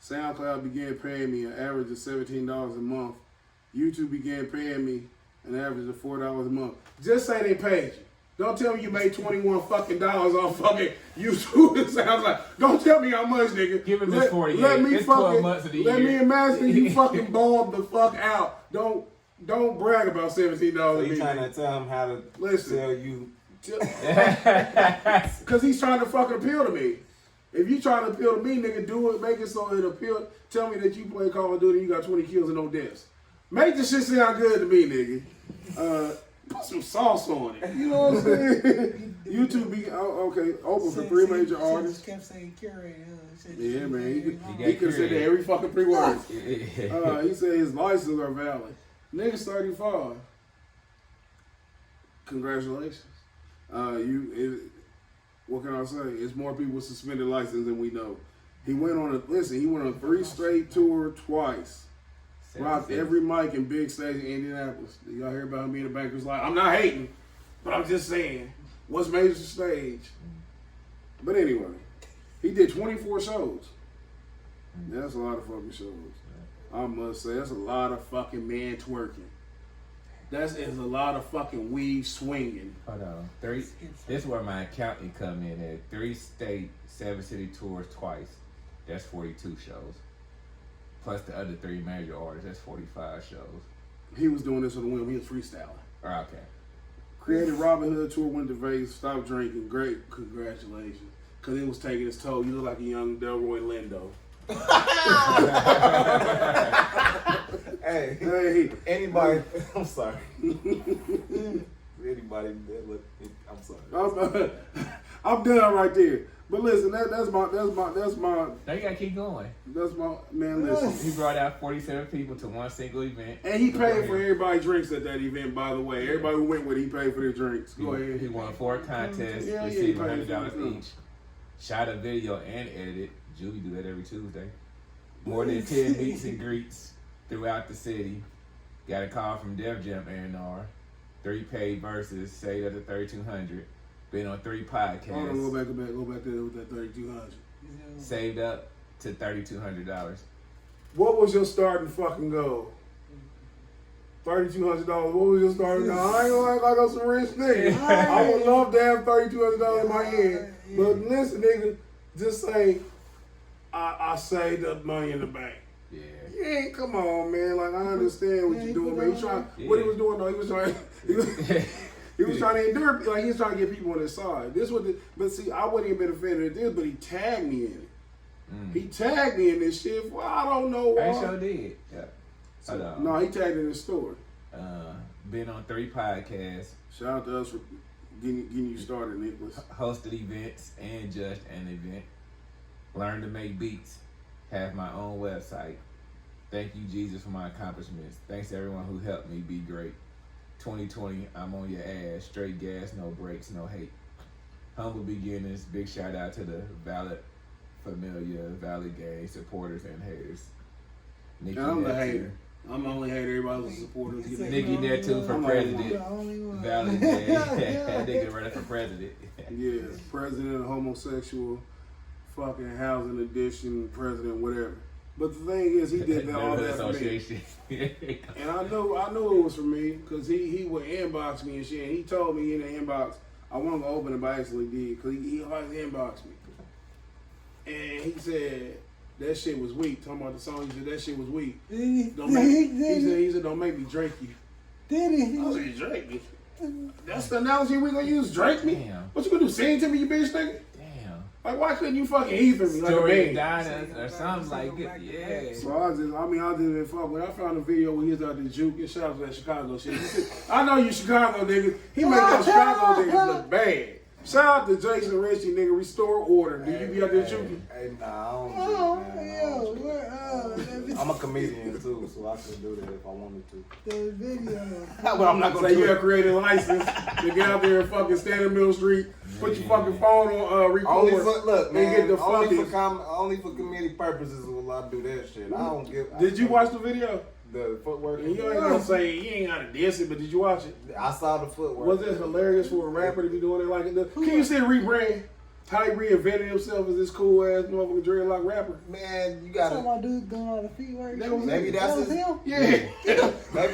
SoundCloud began paying me an average of $17 a month. YouTube began paying me an average of $4 a month. Just say they paid you. Don't tell me you made $21 fucking dollars off fucking YouTube. It sounds like, don't tell me how much, nigga. Give him this 40 let me it's fucking, 12 months of the year. Let me imagine you fucking balled the fuck out. Don't brag about $17. So you trying to tell him how to sell you? Because he's trying to fucking appeal to me. If you trying to appeal to me, nigga, do it. Make it so it appeal. Tell me that you play Call of Duty, you got 20 kills and no deaths. Make this shit sound good to me, nigga. Put some sauce on it. You know what I'm saying? YouTube be open for 3 major artists. Kept saying curated. Yeah, man. He could have said that every fucking pre-word. He said his licenses are valid. Nigga's 35. Congratulations. What can I say? It's more people with suspended license than we know. He went on a 3 straight tour twice. Rocked every mic in big stage in Indianapolis. Y'all hear about him being a banker's life? I'm not hating, but I'm just saying. What's Major Stage? But anyway, he did 24 shows. That's a lot of fucking shows. I must say, that's a lot of fucking man twerking. That is a lot of fucking weed swinging. Hold on. This is where my accountant come in at. 3 state, 7 city tours twice. That's 42 shows. Plus the other 3 major artists. That's 45 shows. He was doing this on the whim. He was freestyling. Okay. Created Robin Hood tour, went to Vegas, stopped drinking. Great, congratulations. Because it was taking its toll. You look like a young Delroy Lindo. Hey, anybody, I'm sorry. Anybody that look, I'm sorry. I'm done right there. But listen, that's my. Now you gotta keep going. That's my man. Listen, He brought out 47 people to one single event. and he paid for everybody's drinks at that event. By the way, everybody who went with it, he paid for their drinks. Go ahead. He won 4 contests, Yeah, he received paid for $100 it. each. Shot a video and edited. Julie do that every Tuesday. More than 10 meets and greets throughout the city. Got a call from Def Jam A&R. 3 paid verses, saved up to 3,200. Been on 3 podcasts. Hold on, go back there with that 3,200. Saved up to $3,200. What was your starting fucking goal? $3,200. What was your starting goal? I ain't gonna act like I'm some rich nigga. I would love to have $3,200 in my hand. But listen, nigga, just say I saved up money in the bank. Yeah. Yeah, come on, man. Like I understand what you're doing, man. What he was doing though, he was trying. He was trying to endure, like he was trying to get people on his side. But see, I wouldn't even been offended at this, but he tagged me in it. He tagged me in this shit. Well, I don't know why. I sure did. Yeah. Hold on. No, he tagged in his story. Been on 3 podcasts. Shout out to us for getting you started, Nicholas. Hosted events and judged an event. Learned to make beats. Have my own website. Thank you, Jesus, for my accomplishments. Thanks to everyone who helped me be great. 2020, I'm on your ass. Straight gas, no brakes, no hate. Humble beginners. Big shout out to the Valid Familia, Valid Gang supporters and haters. Nikki I'm the there hater. too. I'm the only hater. Everybody's a supporter. Nikki there too for I'm president. the Valid Gang. That nigga running for president. Yeah, president, homosexual, fucking housing addition, president, whatever. But the thing is, he did that all that for me. And I knew it was for me because he would inbox me and shit. And he told me in the inbox, I wasn't gonna open it, but I actually did because he always inboxed me. And he said that shit was weak. Talking about the song, he said that shit was weak. He said don't make me drink you. I said drink me. That's the analogy we gonna use. Drink me. Damn. What you gonna do? Sing to me, you bitch nigga? Damn. Like why couldn't you fucking ether me like a Story man? of or something like it. Yeah. So I didn't fuck with. I found a video where he was out there juking. Shout out to that Chicago shit. He said, I know you Chicago niggas. He make those Chicago niggas look bad. Shout out to Jason Richie, nigga. Restore order. Do you be out there juking? Hey, nah, I don't do it, man. I'm a comedian too, so I could do that if I wanted to. The video. But I'm not gonna Say do you have it. created a license to get out there and fucking stand in Middle Street, put your fucking phone on record, Only for look, and man. get the Only fucking. only for comedic purposes will I do that shit. I don't give. Did you watch the video? the footwork? And you ain't gonna say you ain't gotta diss it, but did you watch it? I saw the footwork. Was it hilarious for a rapper to be doing it like it? Can you see a rebrand? How he reinvented himself as this cool ass motherfucking dreadlock rapper? Man, you Talking gotta. about dudes doing all the feet work. That was Maybe that's that was his. him. Yeah. Maybe he said, "You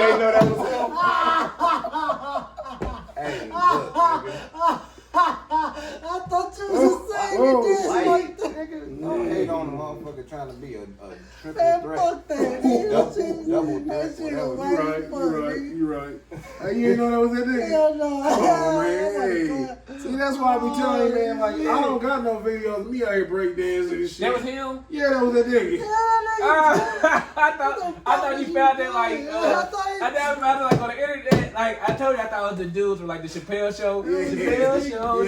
ain't know that was him." Hey, look, nigga. I thought you was saying this Like, like that. nigga, don't hate on a motherfucker trying to be a triple Man, threat. fuck that. nigga. Double That threat, shit whatever. was You right, lame you as fuck, right, nigga. you right. Hey, you ain't know that was that nigga? Hell no. Come on, man. Oh my Hey. God. See, that's why I be telling you, man, like, I don't got no videos of me out here breakdancing and shit. That was him? Yeah, that was that nigga. I thought you found that like I never found it like on the internet. Like I told you, I thought it was the dudes from like the Chappelle show. Chappelle show.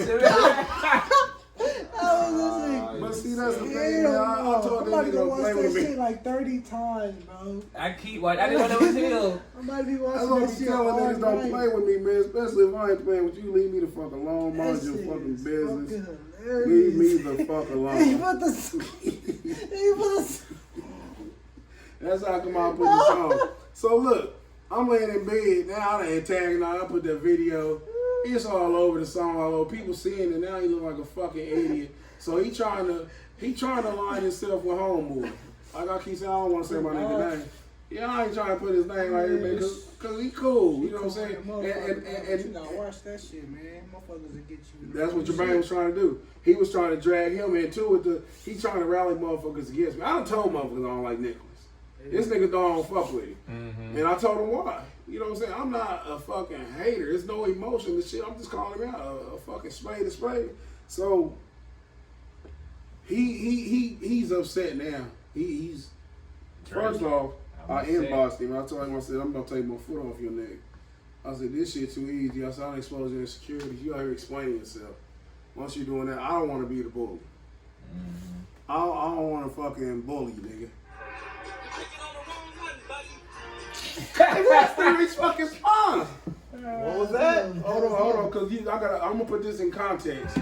But see, that's the thing, man. I told that nigga don't play with that shit me. like 30 times, bro. I keep watching. I didn't know that was him. I might be That's watching what that I'm shit telling all niggas, don't night. play with me, man. Especially if I ain't playing with you. Leave me the fuck alone. Mind That your shit fucking is business. fucking Leave me hilarious. the fuck He alone. put the That's how come I put this on. So look, I'm laying in bed now. I done tagging out. I put that video. It's all over the song, all over. People seeing it now. He look like a fucking idiot. So he trying to line himself with Homeboy. Like I keep saying, I don't want to say my nigga name. Yeah, I ain't trying to put his name right here, man, cause he cool. You know what I'm saying? And you gotta watch that shit, man. Motherfuckers will get you. That's what Jermaine was trying to do. He was trying to drag him into it. He trying to rally motherfuckers against me. I done told motherfuckers I don't like Nicholas. This nigga don't fuck with him. Mm-hmm. And I told him why. You know what I'm saying? I'm not a fucking hater. There's no emotion to shit. I'm just calling him out. A fucking spade to spade. So he's upset now. He's first off, I inboxed him. I told him, I said, I'm gonna take my foot off your neck. I said, this shit too easy. I said, I don't expose your insecurities. You out here explaining yourself. Once you're doing that, I don't want to be the bully. Mm-hmm. I don't want to fucking bully you, nigga. That's the fucking spawn. What was that? Hold on, cause I'm gonna put this in context.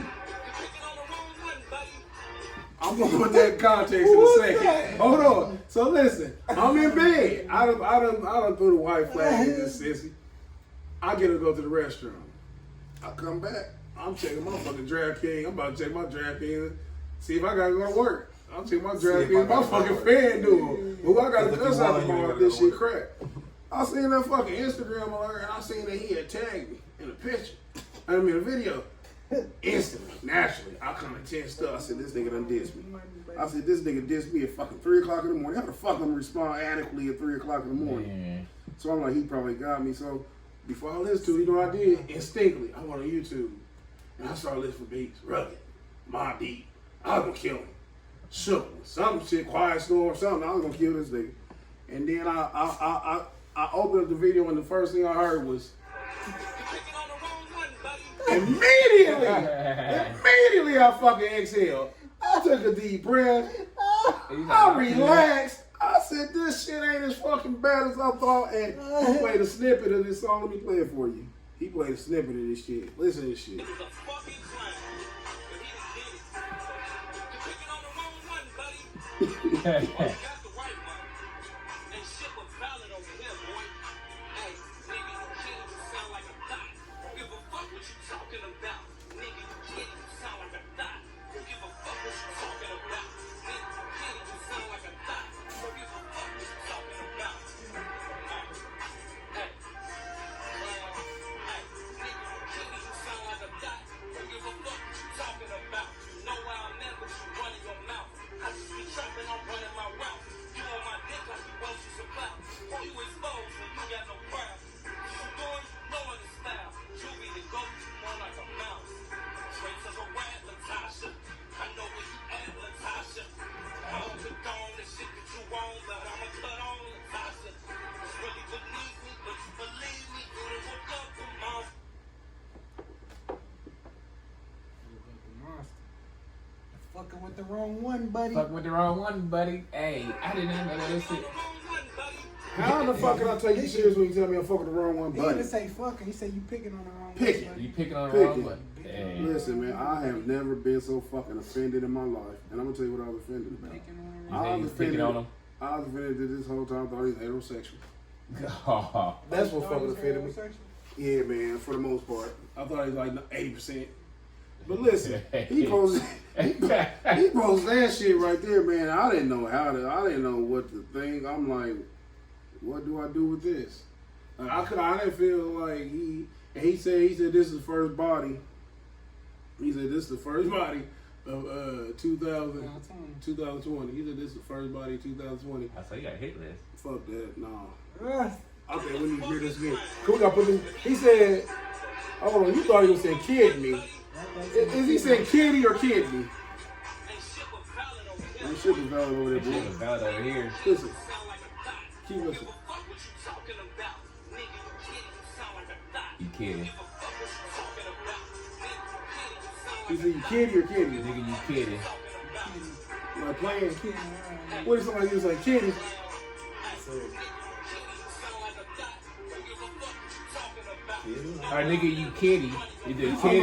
I'm gonna put that in context in a second. Hold on. So listen, I'm in bed. I done threw the white flag in this sissy. I get to go to the restroom. I come back. I'm checking my fucking DraftKings. I'm about to check my DraftKings. See if I gotta go to work. I'm checking my DraftKings. My fucking FanDuel. Who I got to cuss out tomorrow if this shit crap. I seen that fucking Instagram alert and I seen that he had tagged me in a picture. I mean a video. Instantly, naturally, I kind of tensed up. I said, this nigga done dissed me. I said, this nigga dissed me at fucking 3 o'clock in the morning. How the fuck I'm gonna respond adequately at 3 o'clock in the morning? Man. So I'm like, he probably got me. So before I listened to it, you know what I did? Instinctively, I went on YouTube and I started listening for beats. Rugged, Mobb Deep. I was gonna kill him. Shook, some shit, Quiet Storm, something. I was gonna kill this nigga. And then I opened up the video and the first thing I heard was immediately I fucking exhaled. I took a deep breath. I relaxed. I said, this shit ain't as fucking bad as I thought. And he played a snippet of this song. Let me play it for you. He played a snippet of this shit. Listen to this shit. Fucking with the wrong one, buddy. Fucking with the wrong one, buddy. Hey, I didn't know that shit. How the fuck can I take you serious when you tell me I'm fucking the wrong one, buddy? He didn't say fucking. He said you picking on the wrong one. You picking on the wrong one. Hey. Listen, man, I have never been so fucking offended in my life. And I'm going to tell you what I was offended about. I was offended that this whole time I thought he was heterosexual. That's what fucking offended me. Yeah, man, for the most part. I thought he was like 80%. But listen, he posted that shit right there, man. I didn't know what to think. I'm like, what do I do with this? I didn't feel like he said this is the first body. He said this is the first body of 2020. He said this is the first body of 2020. I saw you got a hit list. Fuck that, nah. I think we need to hear this again. We gotta put this. He said, hold on, you thought he was saying kidney. Is he saying kitty or kidney? This shit was valid over there, bro. Shit was valid over here. Listen. Keep listening. You kidding. He said you kitty or kitty? Nigga, you kidding. Like playing kitty. What if somebody use like kitty? Alright, nigga, you kitty. You did kitty.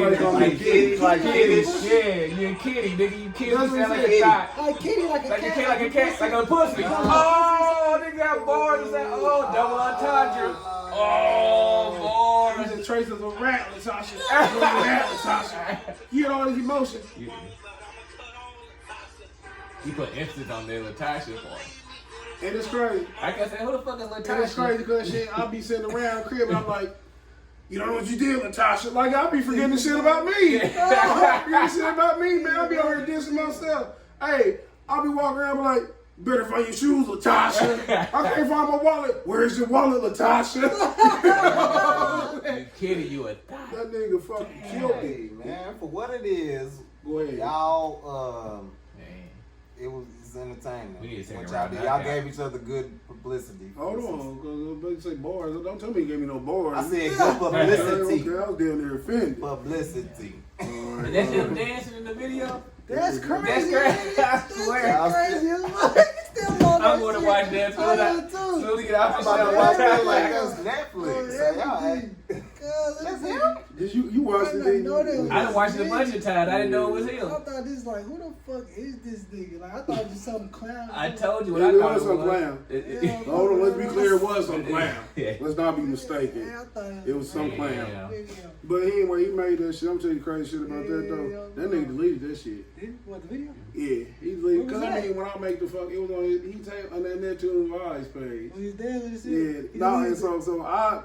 Like kitty. Yeah, you a kitty, nigga, you kitty. You sound like a thot. Like kitty, like a cat. Like a pussy. Oh, nigga got bored and said, oh, double entendre. Oh, These boy. are traces of a rat, Latasha. Rat, Latasha. You get all these emotions. You put emphasis on there, Latasha part. And it's crazy. Like I said, who the fuck is Latasha? And it's crazy because shit, I'll be sitting around the crib and I'm like, you don't know what you did, Latasha. Like, I'll be forgetting the shit about me. I'll be forgetting shit about me, man. I'll be over here dissing myself. Hey, I'll be walking around and be like, better find your shoes, Latasha. I can't find my wallet. Where's your wallet, Latasha? You kidding, you a thot. That nigga fucking killed me. Hey, man, for what it is, Go ahead. y'all, Man. it's entertainment. We need to take What a y'all round did, knockout. y'all gave each other good publicity. Hold on, because they say bars. Don't tell me you gave me no bars. I said good publicity. Okay, I was down there offended. Publicity. And that's him dancing in the video? That's crazy. That's crazy. I swear. That's crazy. Still on I'm going to watch that I am soon. too. Soon to get off I'm the about to show. watch that like that's Netflix. Oh, So y'all, everything. that's him? Did you watched it? I didn't know that was- I done watched it a bunch of times. I didn't know it was I him. thought this like, who the fuck is this nigga? Like, I thought it was some clown. I told you what It I thought was it some was. clown. Yeah. Hold on, let's be clear. It was some clown. Yeah. Let's not be mistaken. Yeah, I thought It was some Yeah. clown. Yeah. But anyway, he made that shit. I'm telling you crazy shit about that though. That nigga deleted that shit. Did what, the video? Yeah, he deleted. What was Cause I that? mean, when I make the fuck, it was on his. He take on that Neptune Vibes page. When he's there with his Yeah, shit? no, and so I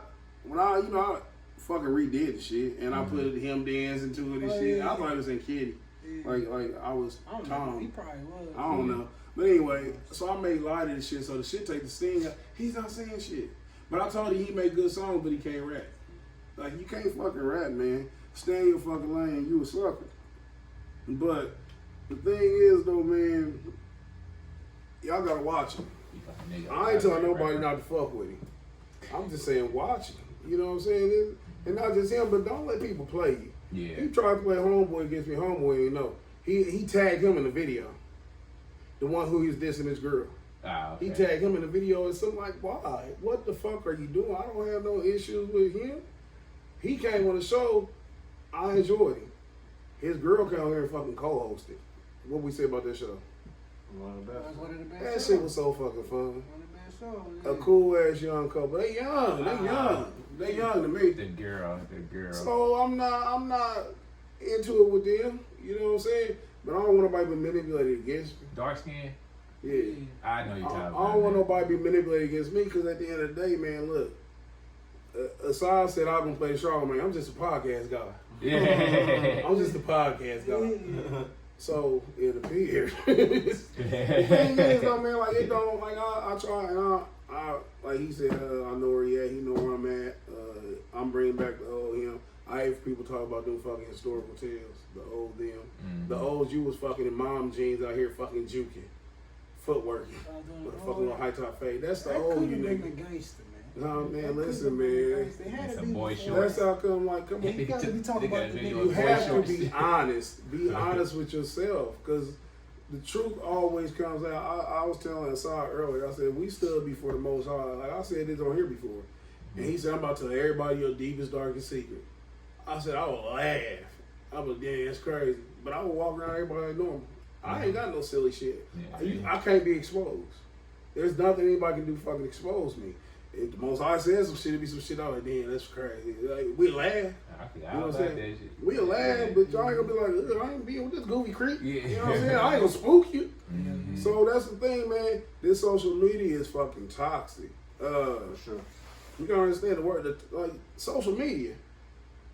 fucking redid the shit, and I put him dancing to it and Oh, shit. yeah. I thought it was in Kitty, like I was I don't know. He Tom. probably was. I don't know, but anyway, so I made light of the shit, so the shit take the sting out. He's not saying shit, but I told him he made good songs, but he can't rap. Like you can't fucking rap, man. Stay in your fucking lane. You a sucker. But the thing is though, man, y'all gotta watch him. I ain't telling nobody not to fuck with him. I'm just saying watch him. You know what I'm saying? And not just him, but don't let people play you. Yeah. He tried to play Homeboy against me. Homeboy ain't know. He tagged him in the video. The one who he's dissing his girl. Ah, okay. He tagged him in the video and something like, why? What the fuck are you doing? I don't have no issues with him. He came on the show. I enjoyed him. His girl came on here and fucking co-hosted. What we say about that show? One of the That was best. one of the best That shows. shit was so fucking fun. One of the best shows. A yeah. cool ass young couple. They young. They young. They young to me. The girl. So I'm not into it with them. You know what I'm saying? But I don't want nobody to be manipulated against me. Dark skin? Yeah. I know you're I talking about. don't want nobody to be manipulated against me because at the end of the day, man, look. Aside said I'm gonna play Charlamagne. I'm just a podcast guy. Yeah. I'm just a podcast guy. So it appears. The Yeah. thing is, though, man, like it don't like I try and I like he said, I know where he at. He know where I'm at. I'm bringing back the old him. I hate for people talk about them fucking historical tales. The old them. The old you was fucking in mom jeans out here fucking juking, footworking, with a fucking little high top fade. That's the That old could've you been nigga. the gangster, man. No man, That listen, could've been the man. gangster. It had It's to a be boy before. short. That's how come like come on. You gotta be talking They got about a the video nigga. You of have to shorts. be honest. Be honest with yourself, because the truth always comes out. I was telling Asad earlier. I said we stood before the Most High. Like I said this on here before, and he said I'm about to tell everybody your deepest, darkest secret. I said I would laugh. I was damn, that's crazy. But I would walk around everybody like normal. I ain't got no silly shit. Yeah. I can't be exposed. There's nothing anybody can do to fucking expose me. If the Most High says some shit, it be some shit. I'm like, damn, that's crazy. Like, we laugh. I forgot You know what I'm about saying? that shit. We'll laugh, but y'all ain't gonna be like, ugh, I ain't being with this goofy creep. Yeah. You know what I'm saying? I ain't gonna spook you. Mhm. So that's the thing, man. This social media is fucking toxic. For sure. You gotta understand the word, like social media.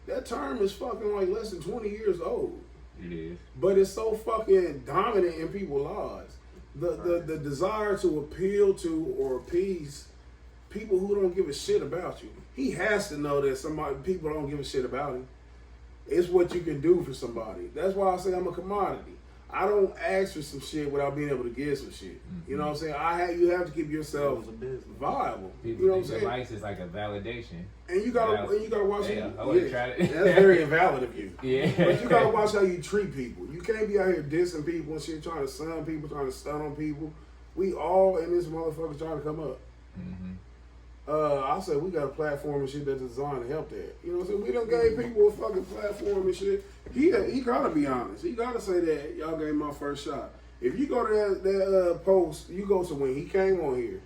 That term is fucking like less than 20 years old, It is. but it's so fucking dominant in people's lives. The desire to appeal to or appease people who don't give a shit about you. He has to know that people don't give a shit about him. It's what you can do for somebody. That's why I say I'm a commodity. I don't ask for some shit without being able to give some shit. You know what I'm saying? You have to keep yourself It's a business. viable. People You know what I'm think your saying? likes is like a validation. And you gotta watch Yeah, it. I would've tried it. That's very invalid of you. Yeah. But you gotta watch how you treat people. You can't be out here dissing people and shit, trying to sun people, trying to stun on people. We all in this motherfucker trying to come up. Mm-hmm. I said we got a platform and shit that's designed to help that. You know what I'm saying? We done gave people a fucking platform and shit. He gotta be honest. He gotta say that y'all gave my first shot. If you go to that post, you go to when he came on here,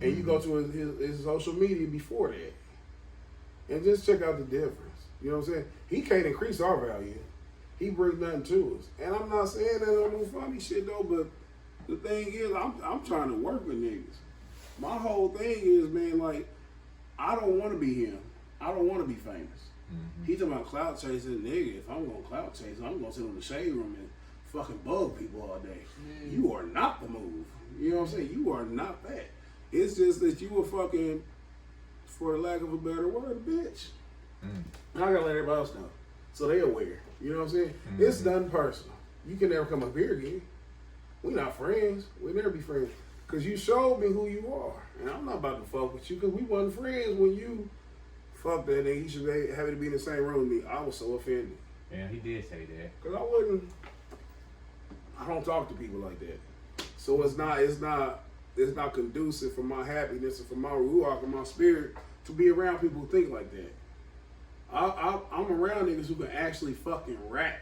and you go to his social media before that. and just check out the difference. You know what I'm saying? He can't increase our value. He brings nothing to us. And I'm not saying that on no funny shit though, but the thing is, I'm trying to work with niggas. My whole thing is, man, like, I don't want to be him. I don't want to be famous. He talking about clout chasing, nigga. If I'm gonna clout chase, I'm gonna sit in the shade room and fucking bug people all day. You are not the move. You know what I'm saying? You are not that. It's just that you were fucking, for the lack of a better word, a bitch. And I gotta let everybody else know, so they aware. You know what I'm saying? It's nothing personal. You can never come up here again. We not friends. We'll never be friends. Because you showed me who you are. And I'm not about to fuck with you because we wasn't friends when you fucked that nigga. He should be having to be in the same room with me. I was so offended. Yeah, he did say that. Because I don't talk to people like that. So it's not conducive for my happiness and for my ruach and my spirit to be around people who think like that. I'm around niggas who can actually fucking rap,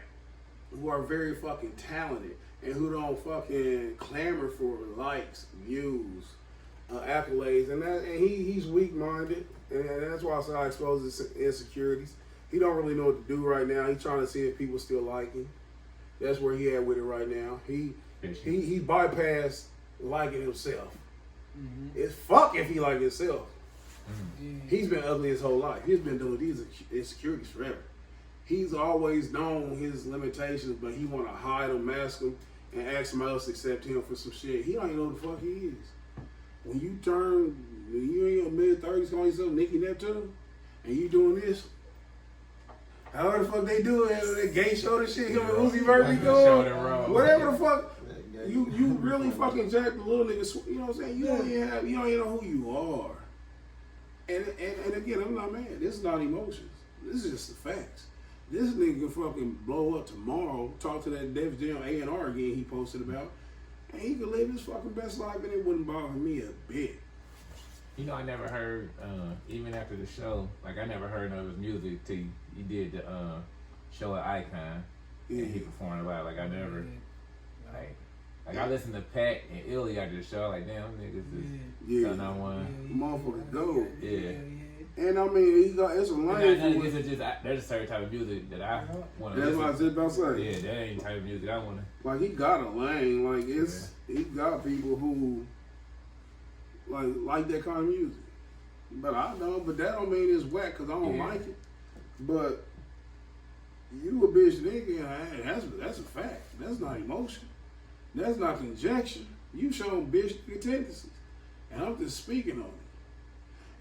who are very fucking talented, and who don't fucking clamor for likes, views, accolades, and he's weak-minded, and that's why I say I expose his insecurities. He don't really know what to do right now. He's trying to see if people still like him. That's where he at with it right now. He bypassed liking himself. It's fuck if he like himself. He's been ugly his whole life. He's been doing these insecurities forever. He's always known his limitations, but he want to hide them, mask them, and ask somebody else to accept him for some shit. He don't even know who the fuck he is. When you in your mid-30s calling yourself Nicki Neptune, and you doing this, however the fuck they do it, that gay show and shit, him and Uzi Vert be doing, whatever the fuck, you really fucking jack the little nigga, you know what I'm saying? You don't even know who you are. And again, I'm not mad. This is not emotions. This is just the facts. This nigga can fucking blow up tomorrow, talk to that Def Jam A&R again he posted about, and he could live his fucking best life and it wouldn't bother me a bit. You know, I never heard, even after the show, like I never heard none of his music till he did the show at Icon, and he performed live. Like I never, like I listened to Pat and Illy after the show, like damn niggas is something I want. Motherfucker go. Yeah. And I mean, it's a lane. There's a certain type of music that I want to That's listen what I was just about to say. Yeah, that ain't the type of music I want to. Like he got a lane. Like he got people who like that kind of music. But I don't. But that don't mean it's whack because I don't like it. But you a bitch nigga, that's a fact. That's not emotion. That's not conjecture. You showing bitch tendencies, and I'm just speaking on it.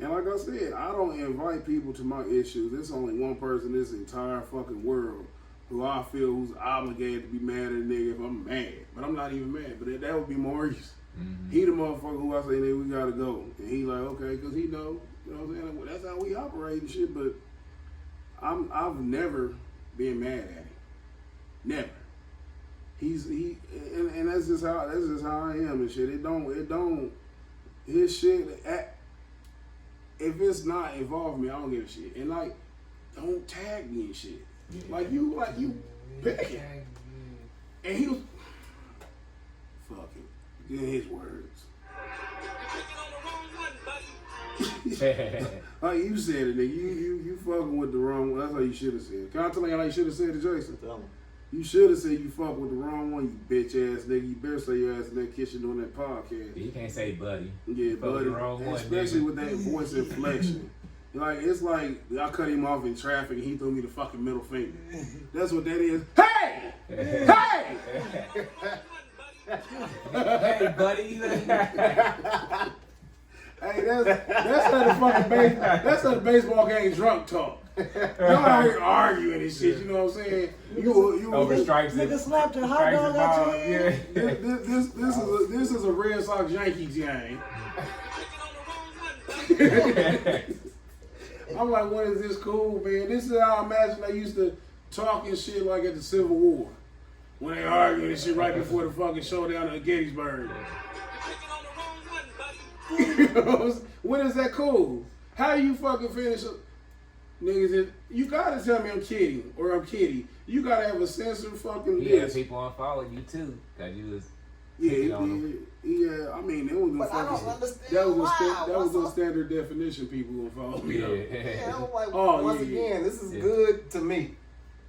And like I said, I don't invite people to my issues. There's only one person in this entire fucking world who I feel who's obligated to be mad at a nigga if I'm mad. But I'm not even mad. But that would be Maurice. He the motherfucker who I say, nigga, we gotta go. And he like, okay, because he know, you know what I'm saying? Well, that's how we operate and shit. But I've never been mad at him. Never. And that's just how I am and shit. It don't his shit. If it's not involving me, I don't give a shit. And like, don't tag me and shit. Yeah. Like you picking. And he was fucking in his words. Like you said it, nigga. You fucking with the wrong one. That's how you should have said it. Can I tell you how you should have said it, Jason? Tell me. You should have said you fuck with the wrong one, you bitch ass nigga. You better say your ass in that kitchen doing that podcast. You can't say buddy. Yeah, buddy. Especially with that voice inflection. Like, it's like I cut him off in traffic and he threw me the fucking middle finger. That's what that is. Hey! Hey! Hey, buddy. Hey, that's how the baseball game drunk talk. Y'all out here arguing and shit, you know what I'm saying? You over strikes. Nigga slapped your hot dog out your head. Yeah. This is a Red Sox Yankees game. I'm like, when is this cool, man? This is how I imagine they used to talk and shit like at the Civil War. When they arguing and shit right before the fucking showdown at Gettysburg. You know, when is that cool? How you fucking finish niggas? You gotta tell me I'm kidding or I'm kidding. You gotta have a sense of fucking Yeah, people unfollow you too. Cause you was Yeah, pick he it on them. did. Yeah, I mean, it was no But I don't fucking. understand That was why. that was What's a up? standard definition. People gonna follow me. Yeah. up. Yeah, I'm like, Oh, once yeah, again, this is Yeah. good to me.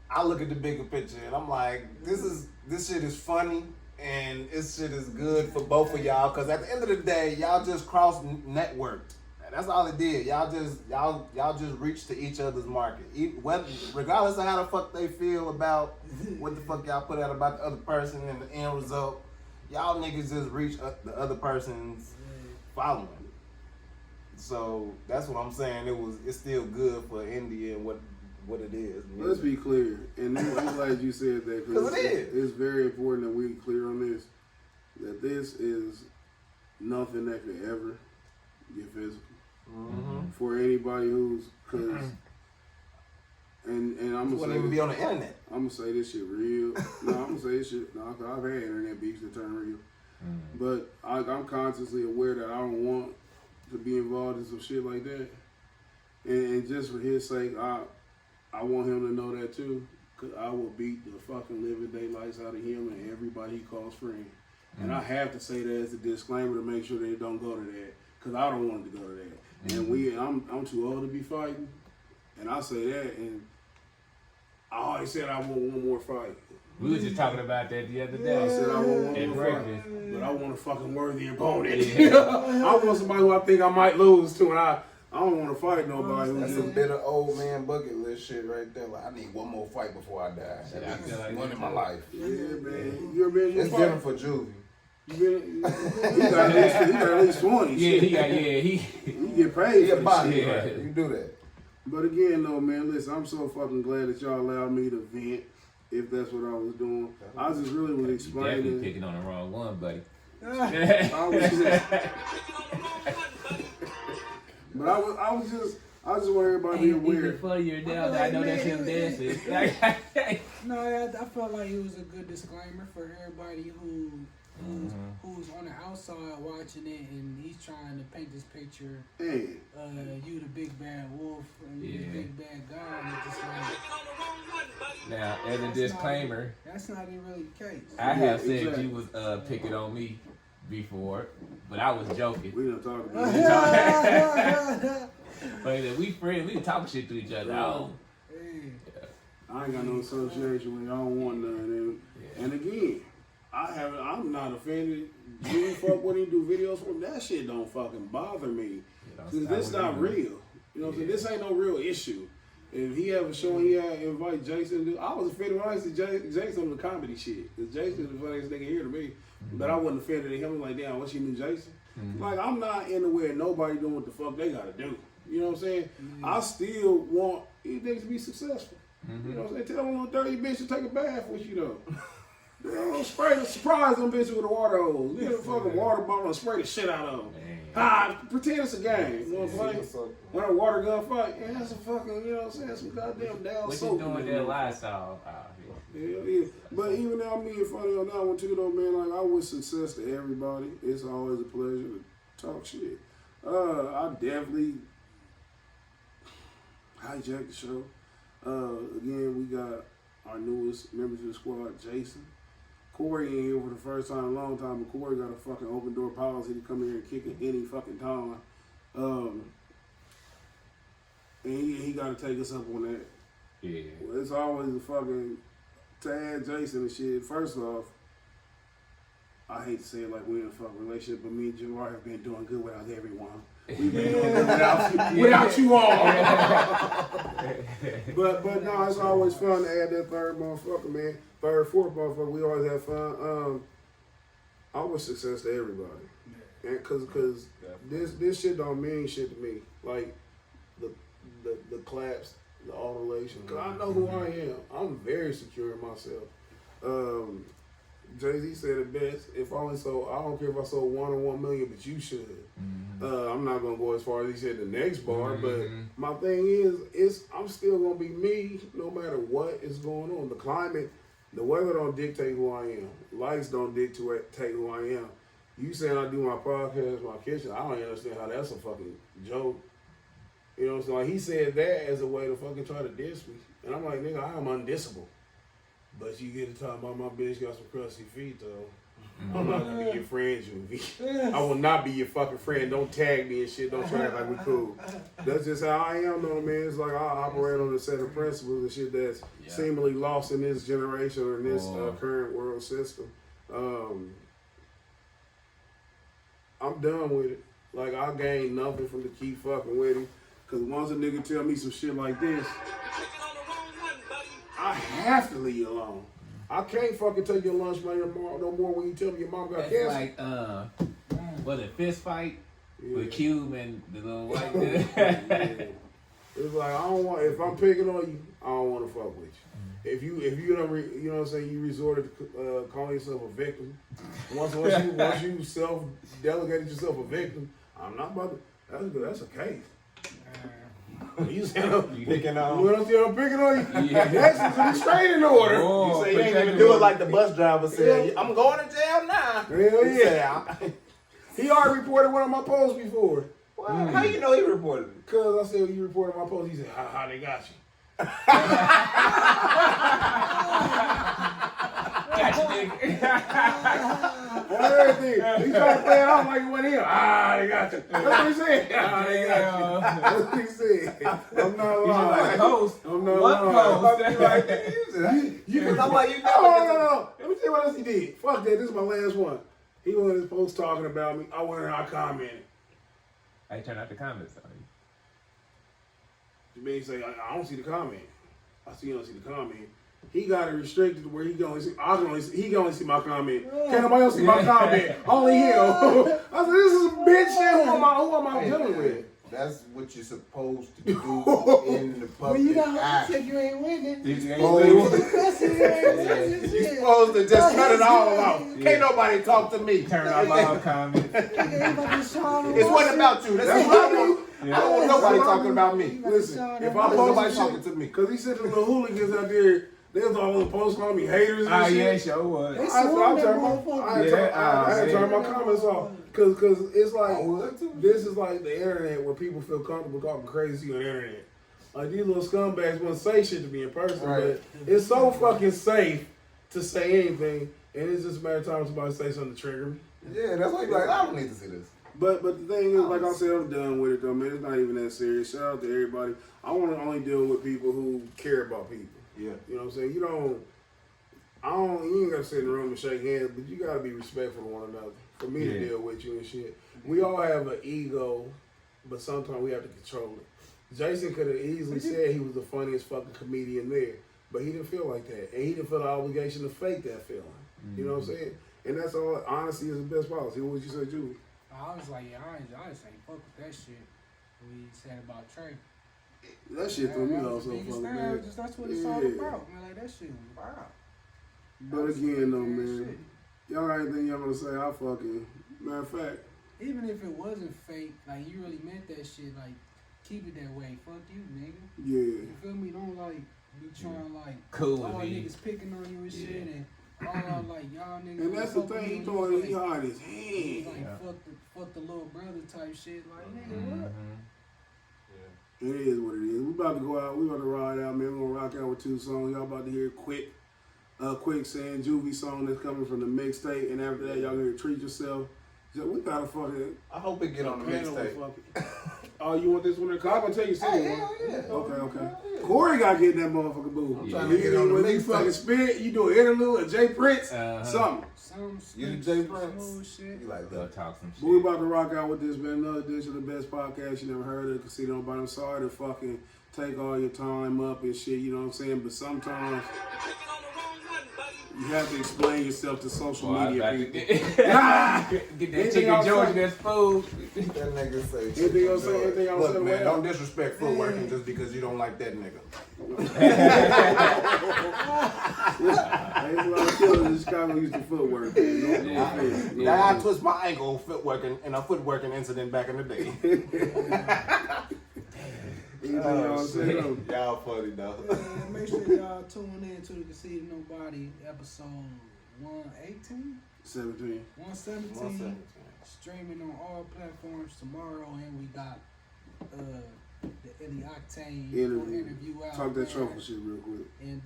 I look at the bigger picture and I'm like, this shit is funny and this shit is good for both of y'all. Cause at the end of the day, y'all just cross networked. That's all it did. Y'all just reached to each other's market. Regardless of how the fuck they feel about what the fuck y'all put out about the other person and the end result, y'all niggas just reach the other person's following. So that's what I'm saying. It's still good for India and what it is. Let's be clear, and I'm glad you said that Because it is. It's very important that we clear on this. That this is nothing that could ever get physical Mm-hmm. for anybody who's and I'm Wouldn't gonna even be say on the internet. I'm gonna say this shit real. No, I'm gonna say this shit. No, 'cause I've had internet beefs that turn real, but I'm consciously aware that I don't want to be involved in some shit like that. And just for his sake, I want him to know that too. Cause I will beat the fucking living daylights out of him and everybody he calls friend. And I have to say that as a disclaimer to make sure they don't go to that. Cause I don't want it to go to that. And I'm too old to be fighting. And I say that, and I always said I want one more fight. We was just talking about that the other day. I said I want one At more fight. breakfast. But I want a fucking worthy opponent. Yeah. I want somebody who I think I might lose to, and I don't want to fight nobody who That's just some bitter old man bucket list shit right there. Like, I need one more fight before I die. Yeah, I feel like One that in my too. life. yeah, man. You ever been in It's a fight? different for Juvie. You got at least 20. Yeah, shit. he You get paid He for a this body, shit. Yeah. right? You do that. But again, though, man, listen, I'm so fucking glad that y'all allowed me to vent, if that's what I was doing. I just really was You definitely explaining. picking on the wrong one, buddy. I was just, but I just want everybody to be aware. Even funnier now that I know that's him dancing. No, I felt like it was a good disclaimer for everybody who's on the outside watching it and he's trying to paint this picture. Hey, You the big bad wolf and you the Yeah. big bad guy. And it's just like, Now, as a disclaimer, that's not even really the case. I have said exactly. you was picking on me before, but I was joking. we done talked about it. But we friends, we can talk shit to each other. Hey, I ain't got no association with it. I don't want none. And again, I'm not offended. You fuck when he do videos for him. That shit don't fucking bother me. Cause this not real. You know what I'm saying? This ain't no real issue. If he have a show and he invite Jason to do, I was offended when I see Jason on the comedy shit. Cause Jason is the funniest nigga here to me. But I wasn't offended at him. Like, damn, what you knew Jason? Like, I'm not in the way of nobody doing what the fuck they gotta do. You know what I'm saying? I still want these niggas to be successful. You know what I'm saying? Tell them little dirty bitch to take a bath with you though. You know, surprise them bitches with a water hose. Get a fucking water bottle and spray the shit out of them. Pretend it's a game. You know what I'm saying? When a water gun fight, yeah, that's a fucking, you know what I'm saying? Some goddamn down What soap. you doing in that there. Lysol? Yeah. But even though I'm being funny on that one too, though, man, like I wish success to everybody. It's always a pleasure to talk shit. I definitely hijacked the show. Again, we got our newest member to the squad, Jason. Corey in here for the first time in a long time, but Corey got a fucking open door policy to come in here and kick it any fucking time. And he got to take us up on that. Yeah. Well, it's always a fucking, to add Jason and shit. First off, I hate to say it like we're in a fucking relationship, but me and Jamar have been doing good without everyone. We've been doing good without you all. but no, it's always fun to add that third motherfucker, man. Third, fourth motherfucker. We always have fun. I wish success to everybody, and cause this shit don't mean shit to me. Like the claps, the adulation. Cause I know who I am. I'm very secure in myself. Jay-Z said it best. If I only sold, I don't care if I sold 1 or 1 million, but you should. I'm not gonna go as far as he said the next bar, but my thing is I'm still gonna be me no matter what is going on. The climate, the weather don't dictate who I am. Lights don't dictate who I am. You saying I do my podcast, my kitchen, I don't understand how that's a fucking joke. You know what I'm saying? Like he said that as a way to fucking try to diss me. And I'm like, nigga, I am undissable. But you get to talk about my bitch got some crusty feet though. I'm not gonna be your friend, Juvie. I will not be your fucking friend. Don't tag me and shit. Don't try to act like we cool. That's just how I am, though, man. It's like I operate on a set of principles and shit that's seemingly lost in this generation or in this current world system. I'm done with it. Like, I gain nothing from to keep fucking with him. Because once a nigga tell me some shit like this, I have to leave you alone. I can't fucking take your lunch money no more when you tell me your mom got cancer. It's like, was it fist fight with Cube and the little white dude? It's like, I don't want, if I'm picking on you, I don't want to fuck with you. If you don't, you know what I'm saying, you resorted to calling yourself a victim. Once you self-delegated yourself a victim, I'm not about to, that's good, that's a case. You saying I'm Picking on. You know what I'm saying? I'm picking on you. Yeah. Next is a restraining order. You say you ain't even do it like the bus driver said. I'm going to jail now. Hell yeah. He already reported one of my posts before. Well, how you know he reported it? Because I said, you reported my post. He said, how they got you? Everything. He tried to play it out like it wasn't him. They got you. That's what he said. They got you. That's what he said. I'm not lying. Post. I'm not What lying. post? I'm like, you know. No. Let me tell you what else he did. Fuck that. This is my last one. He went in his post talking about me. I went in and I commented. I turned out the comments on you. You mean say I don't see the comment? I see you don't see the comment. He got it restricted to where he can only see my comment. Can't nobody else see my comment. Only him. I said, this is a bitch shit. Who am I dealing with? That's what you're supposed to do in the public Well, you got eye. to you ain't winning. You're supposed to just cut it all off. Can't nobody talk to me. Turn off all comments. It's what about you? That's what I want. I don't want nobody talking about me. Listen, if I Nobody post talking shit, to me. because he said the little hooligans out there, they was all on the post calling me haters and shit. Yeah, sure was. I had to turn my comments off. Cause it's like, this is like the internet where people feel comfortable talking crazy on the internet. Like these little scumbags wouldn't say shit to me in person, but it's so fucking safe to say anything, and it's just a matter of time somebody say something to trigger me. Yeah, that's why you're like, I don't need to see this. But the thing is, like I said, I'm done with it though, man. It's not even that serious. Shout out to everybody. I want to only deal with people who care about people. Yeah. You know what I'm saying? You ain't got to sit in the room and shake hands, but you got to be respectful of one another. For me to deal with you and shit. We all have an ego, but sometimes we have to control it. Jason could have easily said he was the funniest fucking comedian there, but he didn't feel like that. And he didn't feel the obligation to fake that feeling. You know what I'm saying? And that's all, honesty is the best policy. What would you say, Julie? I was like, I just ain't fuck with that shit. We said about Trey. That shit threw me off so fucking bad. That's what it's all about, man. Like, that shit was wild. But again, though, man, y'all got anything y'all want to say? I fucking, matter of fact. Even if it wasn't fake, like, you really meant that shit, like, keep it that way. Fuck you, nigga. Yeah. You feel me? Don't, like, be trying, like, cool all with me. niggas picking on you and shit, and all, like, y'all niggas. And that's the thing, he doing, he hard his hand. Like, fuck the little brother type shit. Like, nigga, what? It is what it is. We about to go out. We about to ride out, man. We're gonna rock out with 2 songs. Y'all about to hear Quick Saying Juvie song that's coming from the mixtape, and after that, y'all gonna hear Treat Yourself. So we gotta fucking. I hope it get on the mixtape. Oh, you want this one? I'm gonna tell you something. Hell yeah. Okay. Yeah. Corey got to get in that motherfucking booth. I'm trying to get on the when you mixtape. fucking spit, you do an interlude, a Jay Prince, something. You the Jay Prince. Shit. You like They'll that? talk some shit. But we about to rock out with this, man. Another edition of the best podcast you never heard of. Conceited Knowbody. I'm sorry to fucking take all your time up and shit, you know what I'm saying? But sometimes you have to explain yourself to social media people. Get that chicken George that's food. That nigga say. Anything else? Anything else? Look, man, don't disrespect footworking just because you don't like that nigga. There's a lot of killers in Chicago used to footwork. I twist my ankle on footworking in a footworking incident back in the day. Y'all funny though. Make sure y'all tune in to the Conceited Knowbody episode 118? 17. 117. Streaming on all platforms tomorrow, and we got the Illy Octane Interview. interview out. Talk that man. truffle shit real quick. And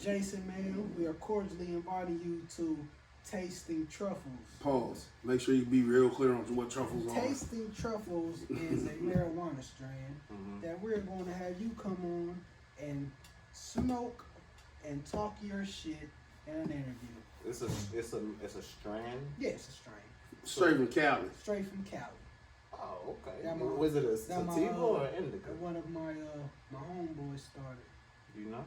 Jason, man, we are cordially inviting you to Tasting Truffles. Pause. Make sure you be real clear on what truffles are. Tasting Truffles is a marijuana strain that we're going to have you come on and smoke and talk your shit in an interview. It's a strand. Yeah, it's a strain. Straight from Cali. Straight from Cali. Oh, okay. That my- Was it a that my, sativa or indica? One of my homeboys started. You know?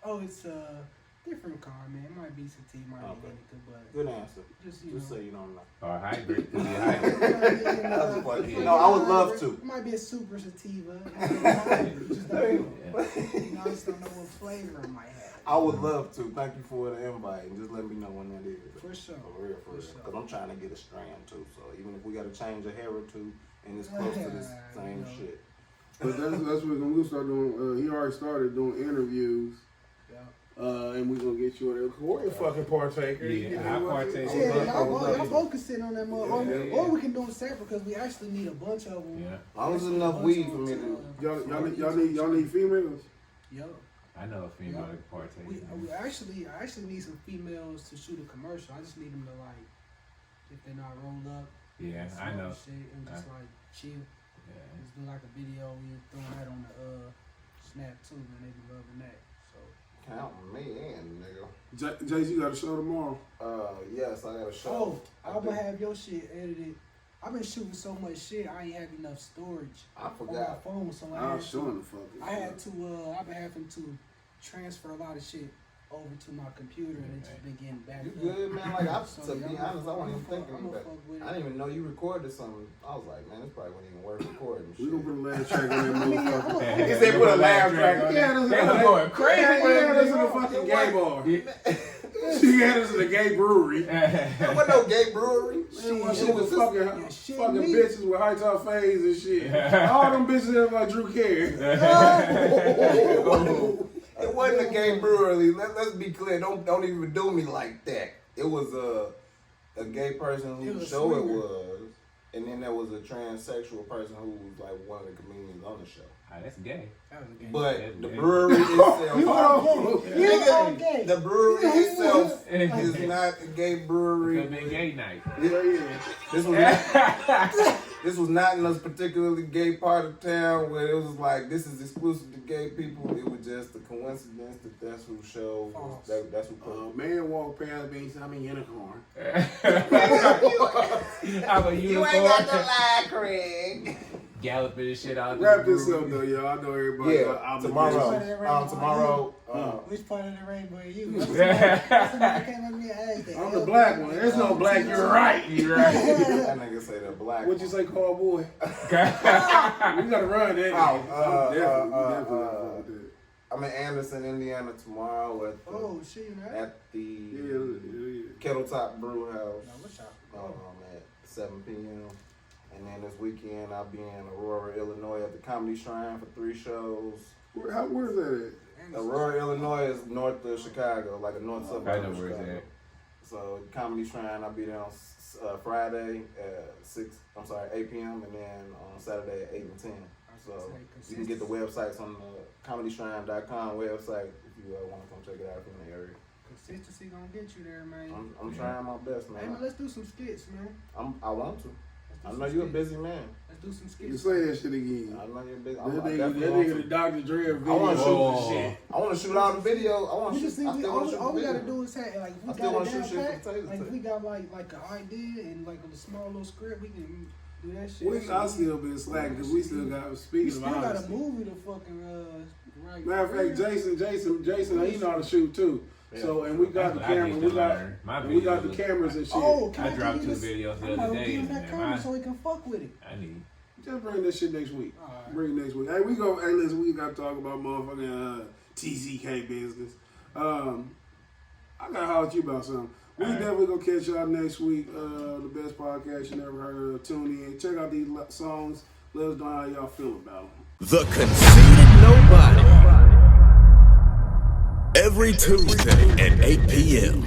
Oh, it's a different kind, man. It might be sativa, might be Okay. indica, but Good answer. just Just so you don't know. Or hybrid. Yeah, It funny. might be No, I would a love hybrid. to. It might be a super sativa. You just don't know. You know, I just don't know what flavor it might have. I would love to. Thank you for the invite, and just let me know when that is. For sure. For real. For sure. Because I'm trying to get a strand too. So even if we got to change a hair or two, and it's close to the same shit. But that's what we'll start doing. He already started doing interviews. Yeah. And we're going to get you on there. We're a fucking partaker. Yeah, I partake. Yeah, I would love y'all to. both can sit on that motherfucker. Yeah. Or we can do them separate because we actually need a bunch of them. Yeah. As long as there's enough weed for me to. Y'all need females? Yo. I know a female that partake. I actually need some females to shoot a commercial. I just need them to like, if they're not rolled up. Yeah, I smoke know. Shit and just like chill. Yeah. Just do like a video. We throwing that on the Snap too, man. They be loving that. So. Count me in, nigga. Jay-Z got a show tomorrow. Yes, I got a show. Oh, I'm gonna have your shit edited. I've been shooting so much shit, I ain't have enough storage I on my forgot. phone, so I was showing the fuck. I've been having to transfer a lot of shit over to my computer, and it's just been getting back You up. good, man? Like, So, to be honest, I wasn't even thinking I'ma about it. fuck with it. I didn't even know you recorded something. I was like, man, this probably wasn't even worth recording. We gonna Shit. put a laugh track on that motherfucker. He said put a laugh track. Yeah, this is They was going crazy. Yeah, this is a fucking gay bar. She had us in a gay brewery. There wasn't no gay brewery. She was shit fucking me. bitches with high top fades and shit. All them bitches look like Drew Carey. It wasn't a gay brewery. Let's be clear. Don't even do me like that. It was a gay person It whose was show it swinger. was, and then there was a transsexual person who was like one of the comedians on the show. Ah, that's gay. That was a game. But the brewery itself, You are gay. the brewery itself is not a gay brewery. Could be gay night. This was not in a particularly gay part of town where it was like this is exclusive to gay people. It was just a coincidence that that's who show was, that's who put. Man walked past me and said, I'm a unicorn. I'm a unicorn. You ain't got the lie, Craig. Galloping this shit out. Wrap this up though, y'all. I know everybody. Yeah, tomorrow. Which part of the rainbow are you? Yeah. Somebody came up to me and asked that. I'm the black one. There's no black. You're right. You're right. That nigga say the black. What'd you say, call boy? We gotta run that. I'm in Anderson, Indiana tomorrow Oh, shit, you know? at the Yeah. Kettle Top Brew House No, what's up? at 7 p.m. And then this weekend I'll be in Aurora, Illinois at the Comedy Shrine for 3 shows. Where's that Aurora, Illinois is north of Chicago, like a north suburb I know of where it's Chicago. at. So Comedy Shrine, I'll be there on Friday at 8 p.m. and then on Saturday at 8 and 10. So you can get the websites on the comedyshrine.com website if you want to come check it out if you're in the area. Consistency gonna get you there, man. I'm trying my best, Hey, man, man. let's do some skits, man. I want to. Let's do I some know you're a skits. busy man. Let's do some You skits. say that shit again. I know you're busy. That I nigga, definitely want the to. Dr. Dre I video wanna shooting shoot- shit. I want to shoot all the video. I want We to just shoot. need, I still want to shoot all we the gotta video. do is have, like, I we still got wanna a shoot down shit for pat, Taylor like, too. we got, like a idea and, like, a small little script, we can do that shit. I still been slacking because we still got We speaking still of got a honesty. movie to fucking, right. Matter of fact, Jason, he know how to shoot too. So and we got the That's what I camera, need we to got learn. My and we got the videos- cameras and shit. Oh, can I dropped give 2 you this? videos the I'm other gonna day. give him that and camera man, so he can fuck with it. I need. Just bring that shit next week. Alright. Bring it next week. Hey, listen, we got to talk about motherfucking TCK business. I got to holler at you about something. We definitely going to catch y'all next week. The best podcast you never heard of. Tune in. Check out these songs. Let us know how y'all feel about them. The Conceited Knowbody. Every Tuesday at 8 p.m.